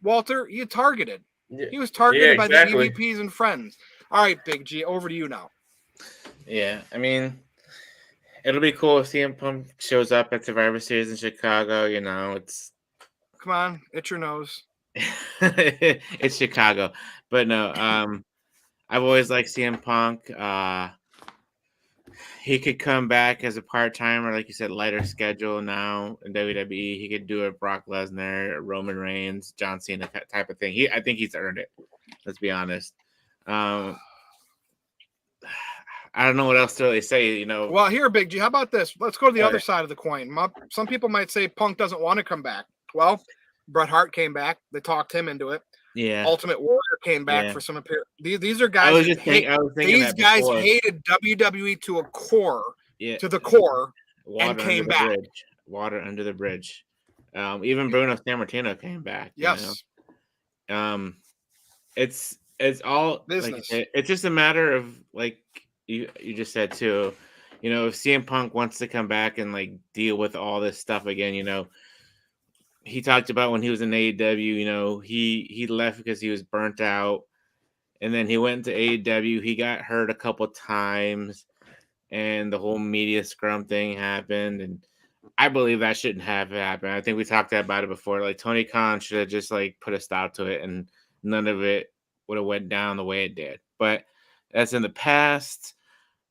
Walter, he targeted. He was targeted by the EVPs and friends. All right, Big G, over to you now. Yeah, I mean, it'll be cool if CM Punk shows up at Survivor Series in Chicago. It's come on, itch your nose. It's Chicago, but no. I've always liked CM Punk. He could come back as a part timer, like you said, lighter schedule now in WWE. He could do a Brock Lesnar, Roman Reigns, John Cena type of thing. I think he's earned it. Let's be honest. I don't know what else to really say. You know. Well, here, Big G. How about this? Let's go to the All other right. side of the coin. Some people might say Punk doesn't want to come back. Well, Bret Hart came back. They talked him into it. Yeah. Ultimate Warrior came back Yeah. for some appearance. These are guys. I was thinking these that guys before. hated WWE to a core. Yeah. To the core. Water and came under the back. Bridge. Water under the bridge. Even Bruno Sammartino came back. Yes. You know? It's all business. Like, it's just a matter of, like you just said too. You know, if CM Punk wants to come back and like deal with all this stuff again, you know, he talked about when he was in AEW. You know, he left because he was burnt out, and then he went to AEW. He got hurt a couple times, and the whole media scrum thing happened, and I believe that shouldn't have happened. I think we talked about it before. Like Tony Khan should have just like put a stop to it, and none of it would have went down the way it did. But that's in the past.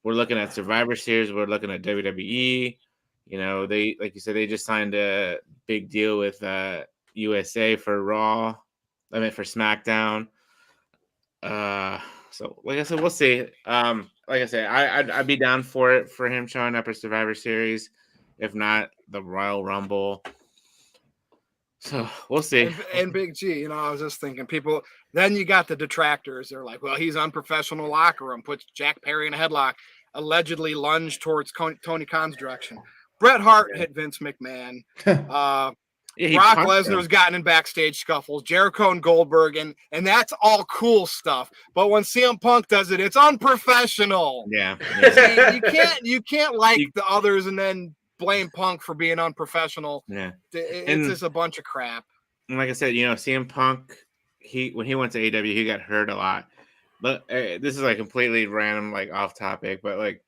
We're looking at Survivor Series. We're looking at WWE. You know, they, like you said, they just signed a big deal with USA for Raw. I mean, for SmackDown. So, like I said, we'll see. Like I said, I'd be down for it for him showing up at Survivor Series. If not, the Royal Rumble. So we'll see. And Big G, you know, I was just thinking, people. Then you got the detractors. They're like, well, he's unprofessional locker room. Puts Jack Perry in a headlock. Allegedly lunged towards Tony Khan's direction. Bret Hart hit Vince McMahon. Brock Lesnar's gotten in backstage scuffles. Jericho and Goldberg, and that's all cool stuff. But when CM Punk does it, it's unprofessional. Yeah. You can't like the others and then blame Punk for being unprofessional. Yeah, it's just a bunch of crap. And like I said, you know, CM Punk, when he went to AEW, he got hurt a lot. But this is like completely random, like off topic. But like,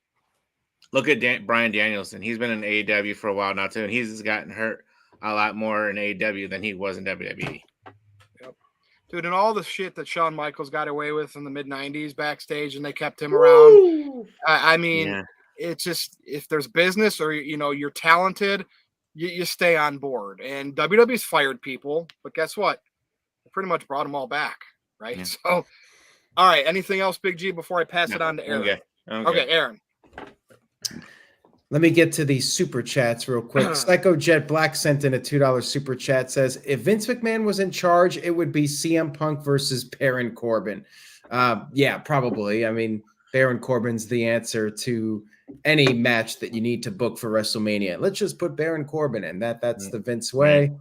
look at Bryan Danielson. He's been in AEW for a while now too, and he's gotten hurt a lot more in AEW than he was in WWE. Yep. Dude, and all the shit that Shawn Michaels got away with in the mid-90s backstage, and they kept him around. I mean, it's just, if there's business or, you know, you're talented, you stay on board. And WWE's fired people, but guess what? They pretty much brought them all back, right? Yeah. So, all right, anything else, Big G, before I pass it on to Aaron? Okay, Aaron. Let me get to these super chats real quick. Psycho Jet Black sent in a $2 super chat. Says, if Vince McMahon was in charge, it would be CM Punk versus Baron Corbin. Yeah, probably. I mean, Baron Corbin's the answer to any match that you need to book for WrestleMania. Let's just put Baron Corbin in. That's the Vince way.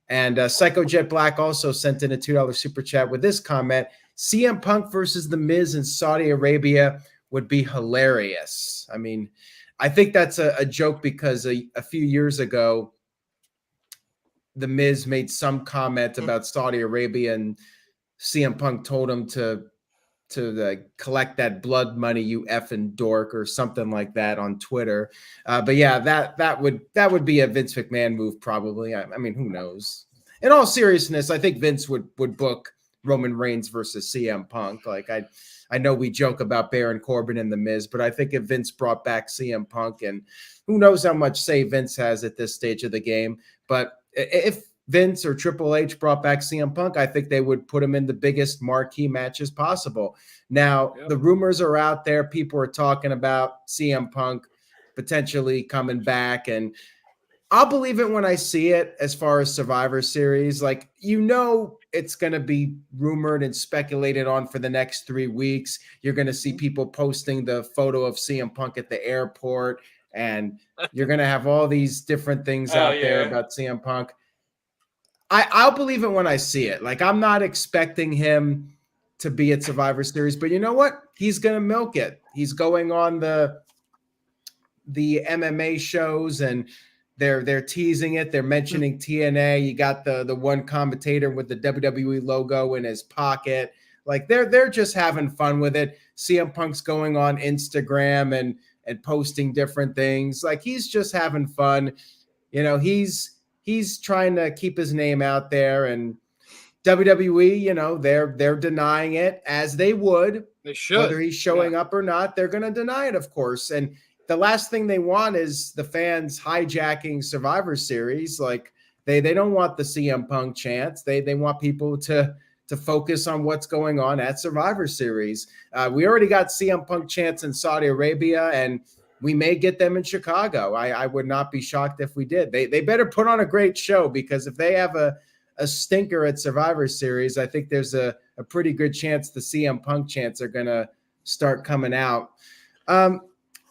And Psycho Jet Black also sent in a $2 super chat with this comment. CM Punk versus The Miz in Saudi Arabia would be hilarious. I mean, I think that's a joke because a few years ago, The Miz made some comment about Saudi Arabia, and CM Punk told him to collect that blood money, you effing dork, or something like that on Twitter. But yeah, that would be a Vince McMahon move probably. I mean, who knows? In all seriousness, I think Vince would book Roman Reigns versus CM Punk. Like I know we joke about Baron Corbin and The Miz, but I think if Vince brought back CM Punk, and who knows how much say Vince has at this stage of the game, but if Vince or Triple H brought back CM Punk, I think they would put him in the biggest marquee matches possible. Now, the rumors are out there. People are talking about CM Punk potentially coming back, and I'll believe it when I see it. As far as Survivor Series, like, you know, it's going to be rumored and speculated on for the next 3 weeks. You're going to see people posting the photo of CM Punk at the airport, and you're going to have all these different things out there about CM Punk. I'll believe it when I see it. Like, I'm not expecting him to be at Survivor Series, but you know what? He's going to milk it. He's going on the MMA shows, and they're teasing it. They're mentioning TNA. You got the one commentator with the WWE logo in his pocket. Like, they're just having fun with it. CM Punk's going on Instagram and posting different things. Like, he's just having fun. You know, he's trying to keep his name out there, and WWE, you know, they're denying it as they would. They should. Whether he's showing up or not, they're going to deny it, of course. And the last thing they want is the fans hijacking Survivor Series. Like they don't want the CM Punk chants. They want people to focus on what's going on at Survivor Series. We already got CM Punk chants in Saudi Arabia, and we may get them in Chicago. I would not be shocked if we did. They better put on a great show, because if they have a stinker at Survivor Series, I think there's a pretty good chance the CM Punk chants are going to start coming out.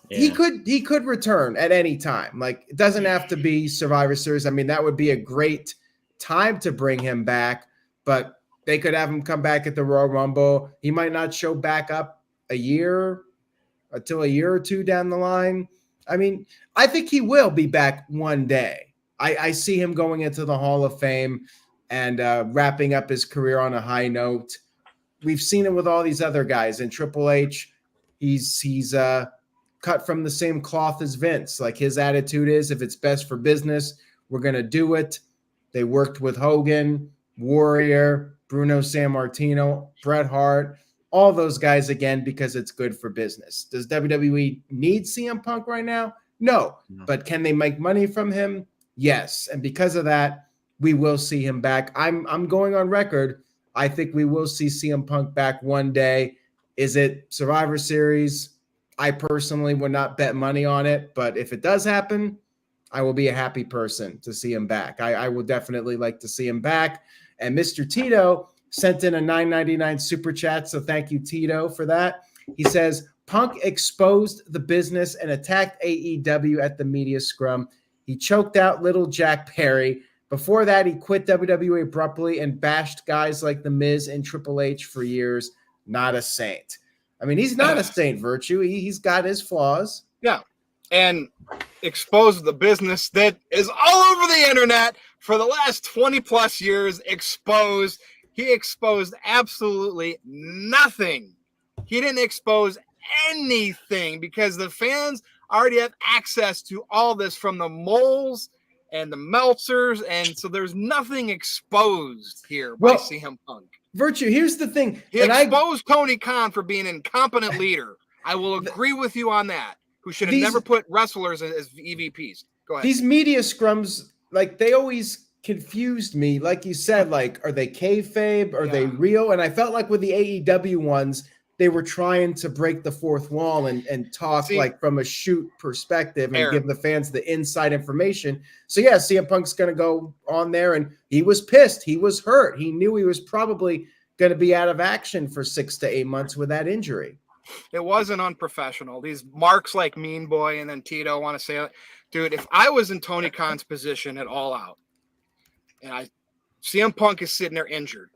He could return at any time. Like, it doesn't have to be Survivor Series. I mean, that would be a great time to bring him back, but they could have him come back at the Royal Rumble. He might not show back up until a year or two down the line. I mean, I think he will be back one day. I see him going into the Hall of Fame and wrapping up his career on a high note. We've seen it with all these other guys. And Triple H, he's cut from the same cloth as Vince. Like, his attitude is, if it's best for business, we're going to do it. They worked with Hogan, Warrior, Bruno Sammartino, Bret Hart, all those guys, again, because it's good for business. Does WWE need CM Punk right now? No. But can they make money from him? Yes. And because of that, we will see him back. I'm going on record. I think we will see CM Punk back one day. Is it Survivor Series? I personally would not bet money on it, but if it does happen, I will be a happy person to see him back. I will definitely like to see him back. And Mr. Tito sent in a $9.99 super chat, so thank you, Tito, for that. He says, Punk exposed the business and attacked AEW at the media scrum. He choked out little Jack Perry. Before that, he quit WWE abruptly and bashed guys like The Miz and Triple H for years. Not a saint. I mean, he's not a saint, Virtue. He's got his flaws. Yeah. And exposed the business that is all over the internet for the last 20 plus years. He exposed absolutely nothing. He didn't expose anything, because the fans already have access to all this from the moles and the Meltzers, and so there's nothing exposed here by CM Punk. Virtue, here's the thing. He exposed Tony Khan for being an incompetent leader. I will agree with you on that. Who should have never put wrestlers as EVPs. Go ahead. These media scrums, like, they always confused me. Like you said, like, are they kayfabe? Are they real? And I felt like with the AEW ones, they were trying to break the fourth wall and talk like from a shoot perspective and give the fans the inside information. So yeah, CM Punk's going to go on there, and he was pissed. He was hurt. He knew he was probably going to be out of action for 6 to 8 months with that injury. It wasn't unprofessional. These marks like Mean Boy and then Tito want to say, dude, if I was in Tony Khan's position at All Out and CM Punk is sitting there injured,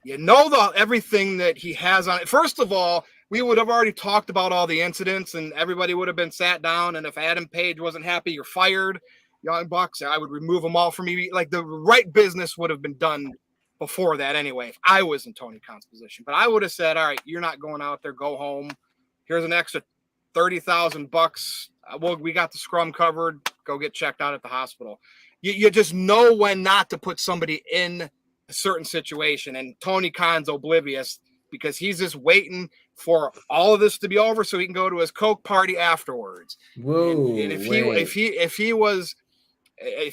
you know, everything that he has on it. First of all, we would have already talked about all the incidents and everybody would have been sat down. And if Adam Page wasn't happy, you're fired. Young Bucks, I would remove them all from me. Like, the right business would have been done before that anyway, if I was in Tony Khan's position. But I would have said, all right, you're not going out there, go home. Here's an extra $30,000. Well, we got the scrum covered. Go get checked out at the hospital. You just know when not to put somebody in a certain situation, and Tony Khan's oblivious because he's just waiting for all of this to be over so he can go to his Coke party afterwards. Whoa! And if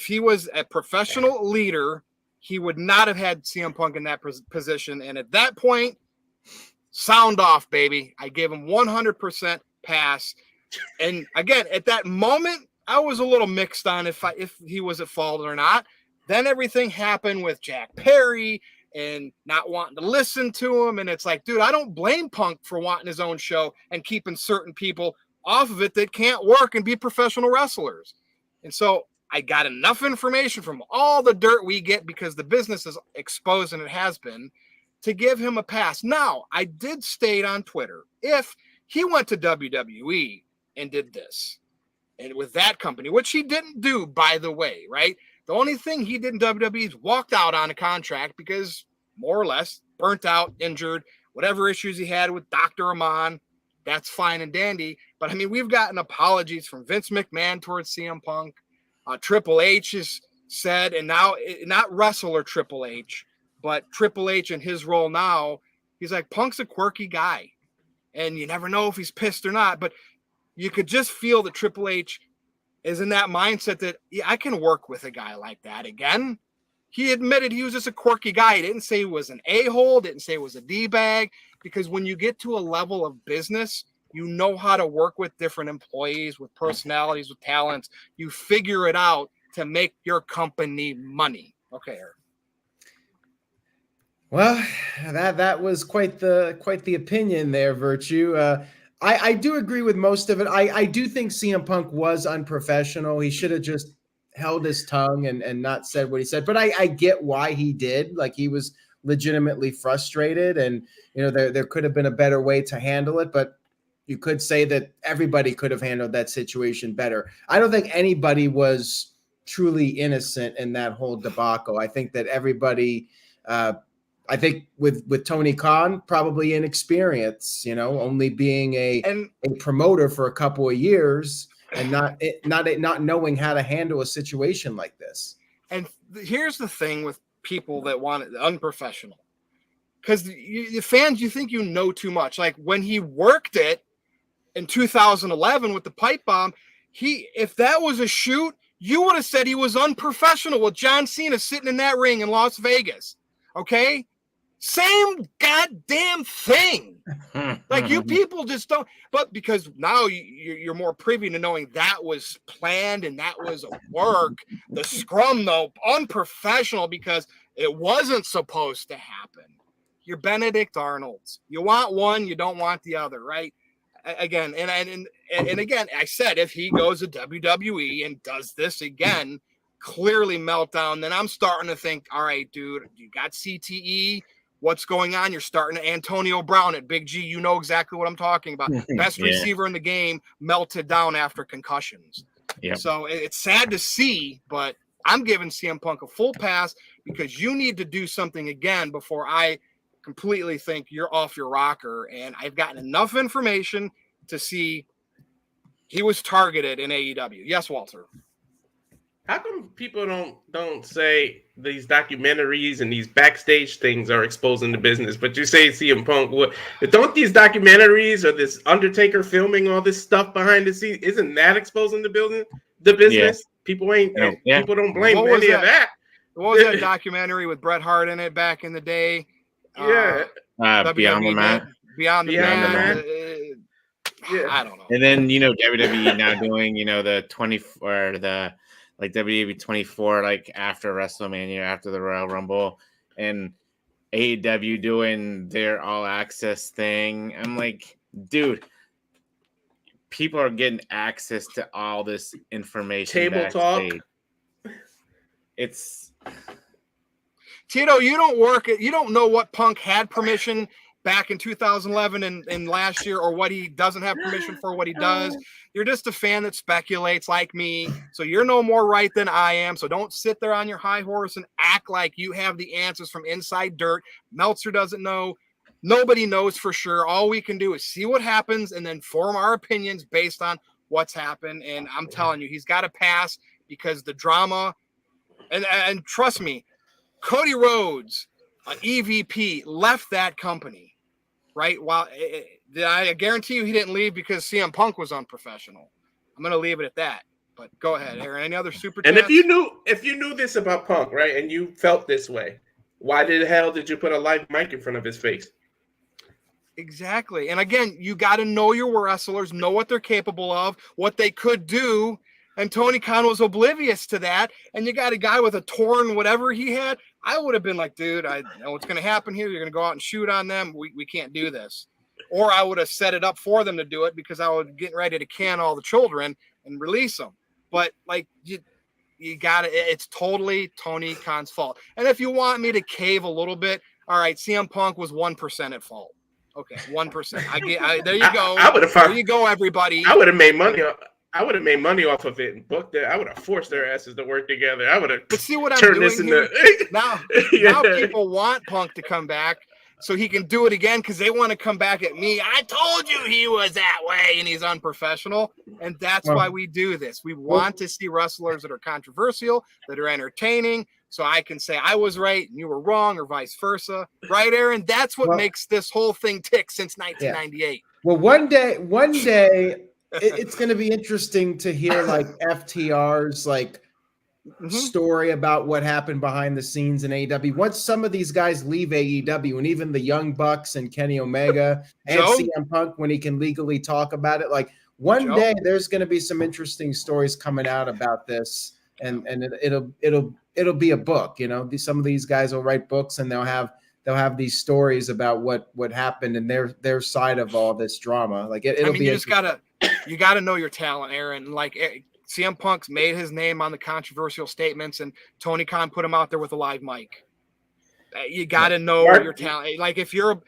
he was a professional leader, he would not have had CM Punk in that position. And at that point, sound off, baby. I gave him 100% pass. And again, at that moment, I was a little mixed on if he was at fault or not. Then everything happened with Jack Perry and not wanting to listen to him. And it's like, dude, I don't blame Punk for wanting his own show and keeping certain people off of it that can't work and be professional wrestlers. And so I got enough information from all the dirt we get, because the business is exposed, and it has been, to give him a pass. Now, I did state on Twitter, if he went to WWE and did this, and with that company, which he didn't do, by the way, right? The only thing he did in WWE is walked out on a contract because, more or less, burnt out, injured, whatever issues he had with Dr. Amon, that's fine and dandy. But, I mean, we've gotten apologies from Vince McMahon towards CM Punk. Triple H has said, and now not wrestler Triple H, But Triple H in his role now, he's like, Punk's a quirky guy. And you never know if he's pissed or not. But you could just feel that Triple H is in that mindset that, yeah, I can work with a guy like that again. He admitted he was just a quirky guy. He didn't say he was an a-hole, didn't say he was a D-bag, because when you get to a level of business, you know how to work with different employees, with personalities, with talents. You figure it out to make your company money. Okay, Eric. Well, that was quite the opinion there, Virtue. I do agree with most of it. I do think CM Punk was unprofessional. He should have just held his tongue and not said what he said. But I get why he did. Like, he was legitimately frustrated, and there could have been a better way to handle it. But you could say that everybody could have handled that situation better. I don't think anybody was truly innocent in that whole debacle. I think that everybody. I think with Tony Khan, probably inexperience, only being a promoter for a couple of years and not knowing how to handle a situation like this. And here's the thing with people that want it unprofessional, because the fans, you think you know too much. Like when he worked it in 2011 with the pipe bomb, if that was a shoot, you would have said he was unprofessional with John Cena sitting in that ring in Las Vegas. Okay. Same goddamn thing. Like, you people just don't, but because now you're more privy to knowing that was planned and that was a work. The scrum, though, unprofessional because it wasn't supposed to happen. You're Benedict Arnold's. You want one, you don't want the other, right? Again, and again, I said, if he goes to WWE and does this again, clearly meltdown, then I'm starting to think, all right, dude, you got CTE. What's going on? You're starting to Antonio Brown at Big G. You know exactly what I'm talking about. Best receiver in the game melted down after concussions. Yep. So it's sad to see, but I'm giving CM Punk a full pass because you need to do something again before I completely think you're off your rocker. And I've gotten enough information to see he was targeted in AEW. Yes, Walter. How come people don't say these documentaries and these backstage things are exposing the business, but you say CM Punk? Don't these documentaries or this Undertaker filming all this stuff behind the scenes, isn't that exposing the business? Yeah. People don't blame any of that. What was that documentary with Bret Hart in it back in the day? Beyond the Mat. Beyond the Mat. I don't know. And then WWE now doing the 24 the. Like WWE 24, like after WrestleMania, after the Royal Rumble, and AEW doing their all access thing. I'm like, dude, people are getting access to all this information. Table talk. It's Tito, you don't know what Punk had permission back in 2011 and last year, or what he doesn't have permission for, what he does. You're just a fan that speculates like me. So you're no more right than I am. So don't sit there on your high horse and act like you have the answers from inside dirt. Meltzer doesn't know. Nobody knows for sure. All we can do is see what happens and then form our opinions based on what's happened. And I'm telling you, he's got to pass because the drama, and trust me, Cody Rhodes, an EVP, left that company. Right. Well, I guarantee you he didn't leave because CM Punk was unprofessional. I'm going to leave it at that. But go ahead, Aaron. Any other super chats? And if you knew this about Punk, right, and you felt this way, why the hell did you put a live mic in front of his face? Exactly. And again, you got to know your wrestlers, know what they're capable of, what they could do. And Tony Khan was oblivious to that. And you got a guy with a torn whatever he had. I would have been like, dude, I know what's going to happen here. You're going to go out and shoot on them. We can't do this. Or I would have set it up for them to do it because I was getting ready to can all the children and release them. But like you got it. It's totally Tony Khan's fault. And if you want me to cave a little bit, all right, CM Punk was 1% at fault. Okay, 1%. There you go. There you go, everybody. I would have made money. I would have made money off of it and booked it. I would have forced their asses to work together. I would have. But see what I'm doing here? Now people want Punk to come back so he can do it again because they want to come back at me. I told you he was that way and he's unprofessional. And that's why we do this. We want to see wrestlers that are controversial, that are entertaining. so I can say I was right and you were wrong, or vice versa. Right, Aaron? That's what makes this whole thing tick since 1998. Yeah. Well, one day it's going to be interesting to hear like FTR's like story about what happened behind the scenes in AEW. Once some of these guys leave AEW, and even the Young Bucks and Kenny Omega and CM Punk, when he can legally talk about it, like one day there's going to be some interesting stories coming out about this, and it'll be a book. You know, some of these guys will write books, and they'll have these stories about what happened and their side of all this drama. Like it'll be. You gotta know your talent, Aaron. Like CM Punk's made his name on the controversial statements, and Tony Khan put him out there with a live mic. You gotta know your talent. Like if you're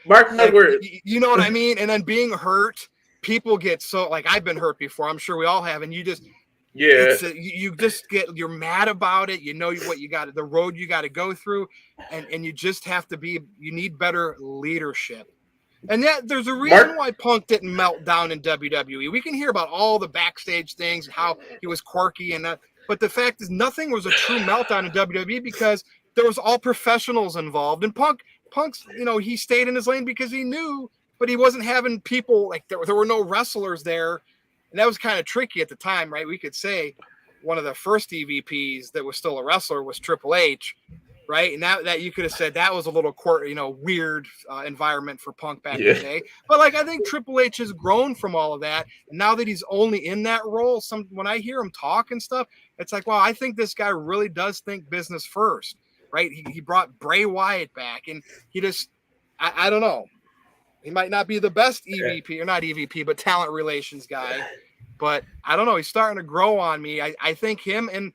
you know what I mean. And then being hurt, people get so like I've been hurt before. I'm sure we all have, and you just. Yeah, you're mad about it. You know what you got, the road you got to go through, and you just have to you need better leadership. And yet there's a reason why Punk didn't melt down in WWE. We can hear about all the backstage things, how he was quirky, but the fact is nothing was a true meltdown in WWE because there was all professionals involved. And Punk's, he stayed in his lane because he knew, but he wasn't having people like there were no wrestlers there. And that was kind of tricky at the time, right? We could say one of the first EVPs that was still a wrestler was Triple H, right? And that you could have said that was a little weird environment for Punk back in the day. But like I think Triple H has grown from all of that. And now that he's only in that role, when I hear him talk and stuff, it's like, wow, I think this guy really does think business first, right? He brought Bray Wyatt back, and he just, I don't know. He might not be the best EVP, or not EVP, but talent relations guy. But I don't know. He's starting to grow on me. I think him, and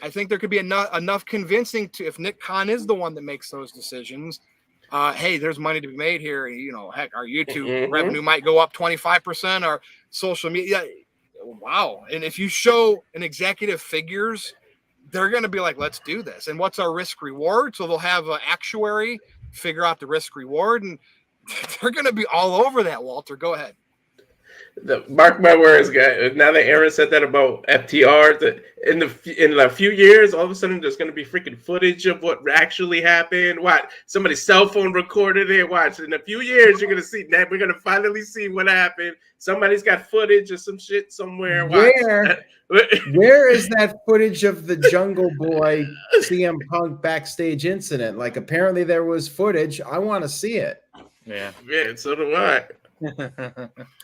I think there could be enough convincing to, if Nick Khan is the one that makes those decisions, hey, there's money to be made here. Heck, our YouTube revenue might go up 25%, our social media. Wow. And if you show an executive figures, they're going to be like, let's do this. And what's our risk reward? So they'll have an actuary figure out the risk reward, and they're going to be all over that, Walter. Go ahead. Mark my words, guys. Now that Aaron said that about FTR, in a few years, all of a sudden there's going to be freaking footage of what actually happened. What? Somebody's cell phone recorded it. Watch. In a few years, you're going to see that. We're going to finally see what happened. Somebody's got footage of some shit somewhere. Where is that footage of the Jungle Boy CM Punk backstage incident? Like, apparently there was footage. I want to see it. Yeah, so do I.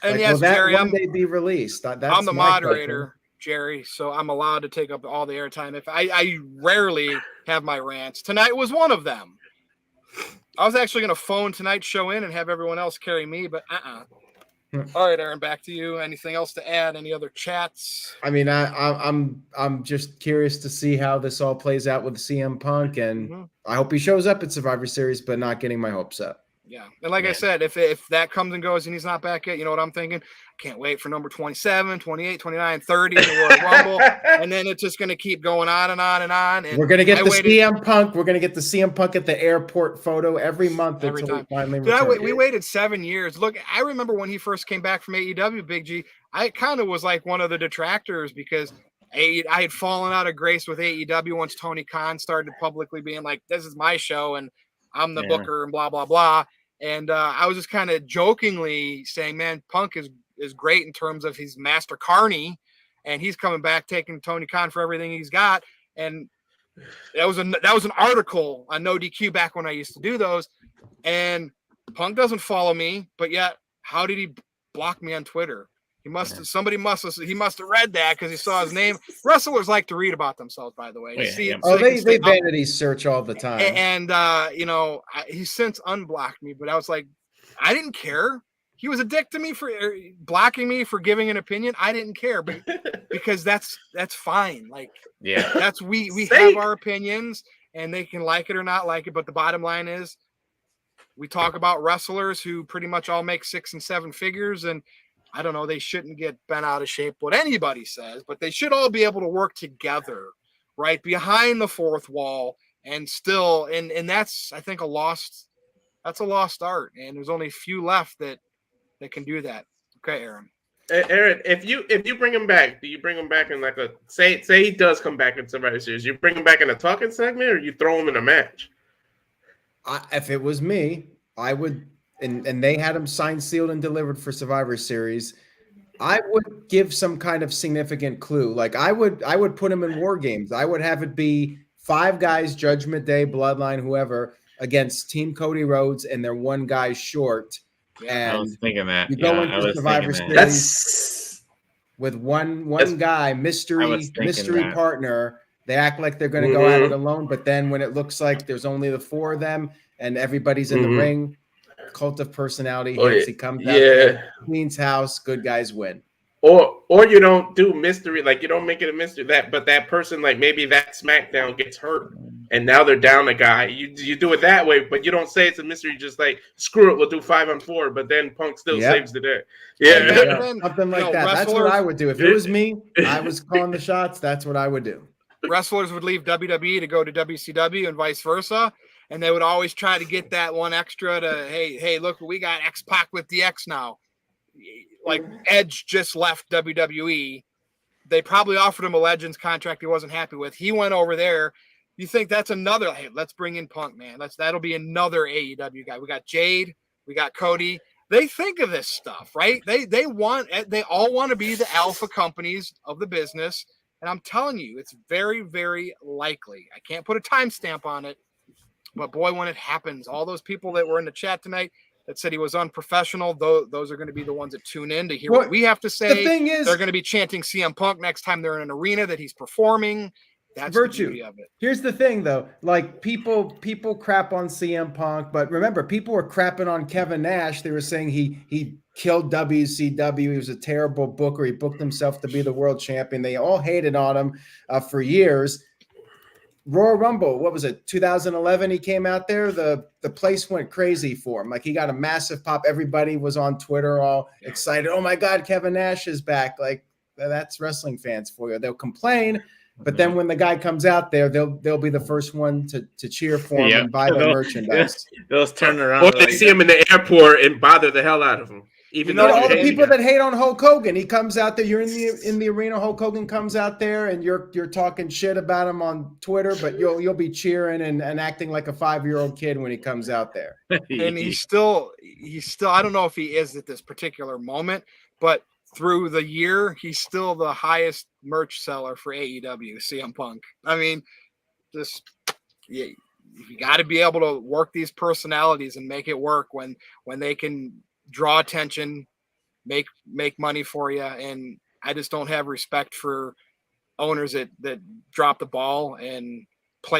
And yes, Jerry, one day be released. I'm the moderator, Jerry, so I'm allowed to take up all the airtime. If I rarely have my rants. Tonight was one of them. I was actually going to phone tonight's show in and have everyone else carry me, but All right, Aaron, back to you. Anything else to add? Any other chats? I mean, I'm just curious to see how this all plays out with CM Punk, and I hope he shows up at Survivor Series, but not getting my hopes up. Yeah. And like I said, if that comes and goes and he's not back yet, you know what I'm thinking? Can't wait for number 27, 28, 29, 30 in the Royal Rumble. And then it's just going to keep going on and on and on. And we're going to get CM Punk. We're going to get the CM Punk at the airport photo every month every until time. we finally return. We waited 7 years. Look, I remember when he first came back from AEW, Big G, I kind of was like one of the detractors because I had fallen out of grace with AEW once Tony Khan started publicly being like, this is my show and I'm the booker and blah, blah, blah. And I was just kind of jokingly saying, man, Punk is great in terms of he's Master Carney, and he's coming back taking Tony Khan for everything he's got. And that was an article on NoDQ back when I used to do those. And Punk doesn't follow me, but yet how did he block me on Twitter? He must have read that because he saw his name. Wrestlers like to read about themselves, by the way. They vanity search all the time. And he's since unblocked me, but I was like, I didn't care. He was a dick to me for blocking me for giving an opinion. I didn't care, but because that's fine. Like, that's we have our opinions, and they can like it or not like it. But the bottom line is, we talk about wrestlers who pretty much all make 6 and 7 figures, and I don't know, they shouldn't get bent out of shape, what anybody says, but they should all be able to work together, right, behind the fourth wall, and still, and that's, I think, a lost art, and there's only a few left that can do that. Okay, Aaron. Aaron, if you bring him back, do you bring him back in like a say he does come back in Survivor Series? You bring him back in a talking segment, or you throw him in a match? If it was me, I would, and they had him signed, sealed, and delivered for Survivor Series. I would give some kind of significant clue. Like I would put him in War Games. I would have it be 5 guys, Judgment Day, Bloodline, whoever, against Team Cody Rhodes, and they're 1 guy short. Yeah, I was thinking that. You go into Survivor Series with one guy, mystery partner. They act like they're going to go at it alone, but then when it looks like there's only the 4 of them and everybody's in the ring, cult of personality hits. He comes out there, cleans house, good guys win. Or you don't do mystery, like you don't make it a mystery but that person, like maybe that SmackDown gets hurt and now they're down a guy. You do it that way, but you don't say it's a mystery. Just like screw it, we'll do 5-on-4. But then Punk still saves the day. Yeah, something like that. That's what I would do if it was me. I was calling the shots. That's what I would do. Wrestlers would leave WWE to go to WCW and vice versa, and they would always try to get that one extra to hey, look, we got X-Pac with DX now. Like Edge just left WWE. They probably offered him a Legends contract he wasn't happy with. He went over there. You think that's another, hey, let's bring in Punk, man. That'll be another AEW guy. We got Jade, we got Cody. They think of this stuff, right? They all want to be the alpha companies of the business. And I'm telling you, it's very, very likely. I can't put a timestamp on it, but boy, when it happens, all those people that were in the chat tonight that said he was unprofessional, those are going to be the ones that tune in to hear what we have to say. The thing is, they're going to be chanting CM Punk next time they're in an arena that he's performing. That's virtue. The beauty of it. Here's the thing, though. Like people crap on CM Punk, but remember, people were crapping on Kevin Nash. They were saying he killed WCW. He was a terrible booker. He booked himself to be the world champion. They all hated on him for years. Royal Rumble, what was it, 2011? He came out there. The place went crazy for him. Like he got a massive pop. Everybody was on Twitter all excited. Oh my God, Kevin Nash is back. Like that's wrestling fans for you. They'll complain, but then when the guy comes out there, they'll be the first one to cheer for him and buy their merchandise. They'll turn around. Or they see him in the airport and bother the hell out of him. Even though all the people that hate on Hulk Hogan, he comes out there. You're in the arena. Hulk Hogan comes out there, and you're talking shit about him on Twitter, but you'll be cheering and acting like a 5-year-old kid when he comes out there. And he's still. I don't know if he is at this particular moment, but through the year, he's still the highest merch seller for AEW. CM Punk. I mean, you got to be able to work these personalities and make it work when they can draw attention, make money for you. And I just don't have respect for owners that drop the ball and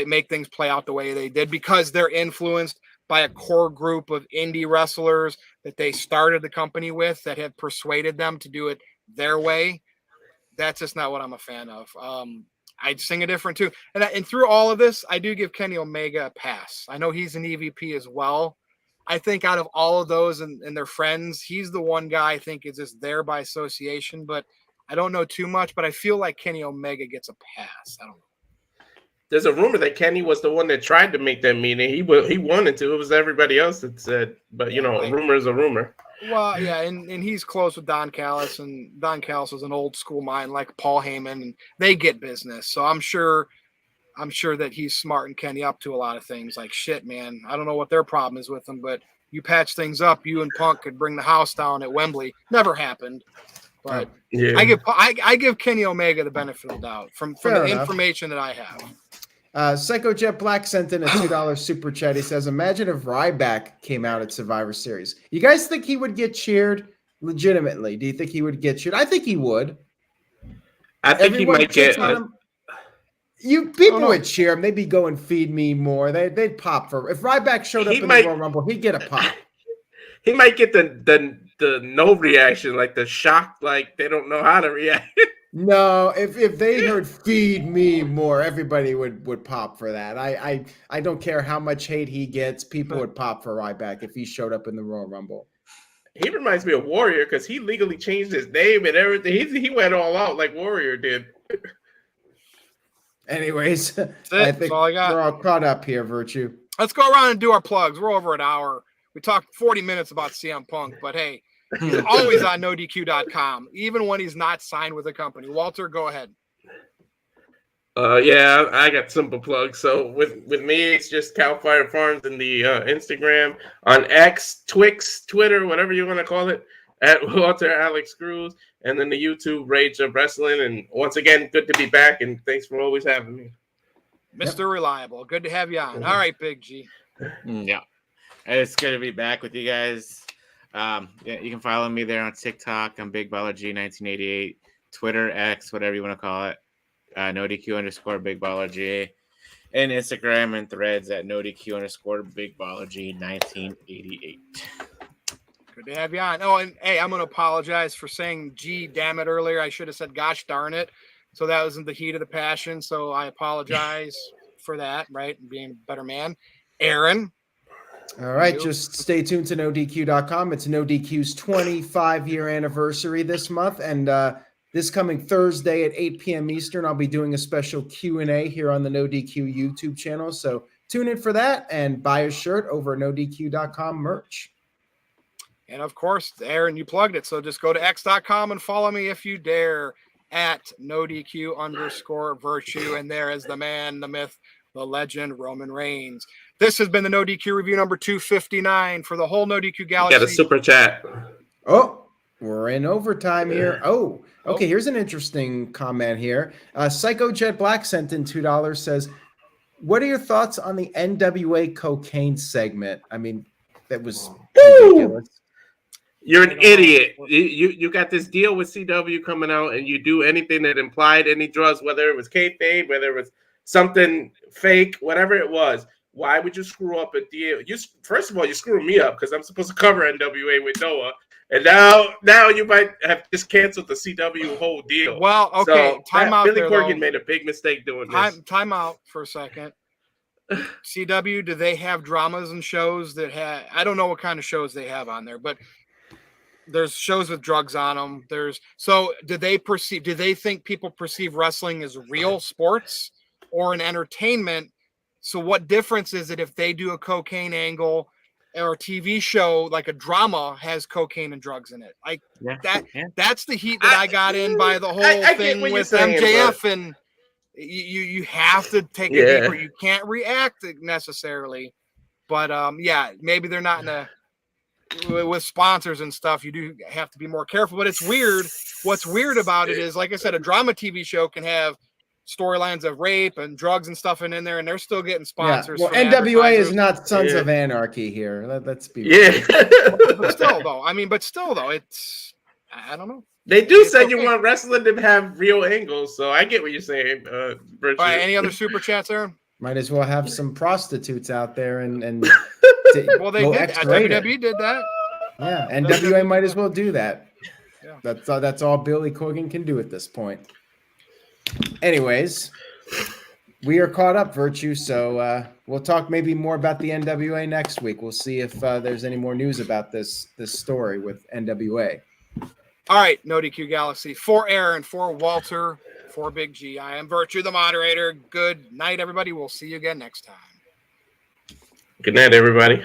make things play out the way they did, because they're influenced by a core group of indie wrestlers that they started the company with that have persuaded them to do it their way. That's just not what I'm a fan of. I'd sing a different tune. And through all of this, I do give Kenny Omega a pass. I know he's an EVP as well. I think out of all of those and their friends, he's the one guy I think is just there by association, but I don't know too much, but I feel like Kenny Omega gets a pass. I don't know. There's a rumor that Kenny was the one that tried to make that meeting. He wanted to. It was everybody else that said, but a rumor is a rumor. Well, yeah, and he's close with Don Callis, and Don Callis is an old school mind like Paul Heyman, and they get business. So I'm sure that he's smarting Kenny up to a lot of things. Like, shit, man, I don't know what their problem is with him, but you patch things up, you and Punk could bring the house down at Wembley. Never happened. But yeah. I give Kenny Omega the benefit of the doubt from the information that I have. Psycho Jet Black sent in a $2 super chat. He says, imagine if Ryback came out at Survivor Series. You guys think he would get cheered legitimately? Do you think he would get cheered? I think he would. I think Everyone he might get people would cheer him. They'd be going, feed me more. They'd pop for if Ryback showed up in the Royal Rumble, he'd get a pop. He might get the no reaction, like the shock, like they don't know how to react. No, if they heard "feed me more," everybody would pop for that. I don't care how much hate he gets. People would pop for Ryback if he showed up in the Royal Rumble. He reminds me of Warrior because he legally changed his name and everything. He went all out like Warrior did. Anyways, I think we're all caught up here, Virtue. Let's go around and do our plugs. We're over an hour. We talked 40 minutes about CM Punk, but hey, He's always on NoDQ.com, even when he's not signed with a company. Walter, go ahead. Yeah, I got simple plugs. So with me, it's just Cal Fire Farms in the Instagram, on X, Twix, Twitter, whatever you want to call it, at Walter Alex Cruz, and then the YouTube Rage of Wrestling. And once again, good to be back, and thanks for always having me. Mr. Reliable. Good to have you on. All right, Big G. Yeah. It's good to be back with you guys. Yeah, you can follow me there on TikTok. I'm Big Baller G 1988. Twitter, X, whatever you want to call it. NoDQ _ Big Baller G. And Instagram and Threads at NoDQ _ Big Baller G 1988. Good to have you on. Oh, and hey, I'm going to apologize for saying G damn it earlier. I should have said gosh darn it. So that was in the heat of the passion. So I apologize for that, right? Being a better man. Aaron. All right, just stay tuned to NoDQ.com. It's NoDQ's 25-year anniversary this month, and this coming Thursday at 8 p.m. Eastern, I'll be doing a special Q&A here on the NoDQ YouTube channel. So tune in for that and buy a shirt over at NoDQ.com merch. And of course, Aaron, you plugged it. So just go to X.com and follow me if you dare at NoDQ _ Virtue. And there is the man, the myth, the legend, Roman Reigns. This has been the NoDQ review number 259 for the whole NoDQ Galaxy. Got a super chat. Oh, we're in overtime here. Oh, okay. Here's an interesting comment here. Psycho Jet Black sent in $2. Says, "What are your thoughts on the NWA cocaine segment?" I mean, that was ridiculous. You're an idiot. You got this deal with CW coming out, and you do anything that implied any drugs, whether it was kayfabe, whether it was something fake, whatever it was. Why would you screw up a deal? First of all, you screw me up because I'm supposed to cover NWA with Noah, and now you might have just canceled the CW whole deal. Well, okay, so time out. Billy there, Corgan though. made a big mistake doing this. Time out for a second. CW, do they have dramas and shows that have? I don't know what kind of shows they have on there, but there's shows with drugs on them. Do they think people perceive wrestling as real sports or an entertainment? So what difference is it if they do a cocaine angle or a TV show like a drama has cocaine and drugs in it? Like that's the heat that I got in by the whole thing with MJF, and you have to take it deeper. You can't react necessarily, but maybe they're not in a with sponsors and stuff. You do have to be more careful, but it's weird. What's weird about it is, like I said, a drama TV show can have storylines of rape and drugs and stuff in there, and they're still getting sponsors. Well, NWA is not Sons of Anarchy here. Let's be real. But still though, it's I don't know. They do say you want wrestling to have real angles, so I get what you're saying. All right, any other super chats, Aaron? Might as well have some prostitutes out there and well, they did. WWE did that. Yeah, NWA might as well do that. Yeah. That's all Billy Corgan can do at this point. Anyways, we are caught up, Virtue, so we'll talk maybe more about the NWA next week. We'll see if there's any more news about this story with NWA. All right, NoDQ Galaxy. For Aaron, for Walter, for Big G, I am Virtue, the moderator. Good night, everybody. We'll see you again next time. Good night, everybody.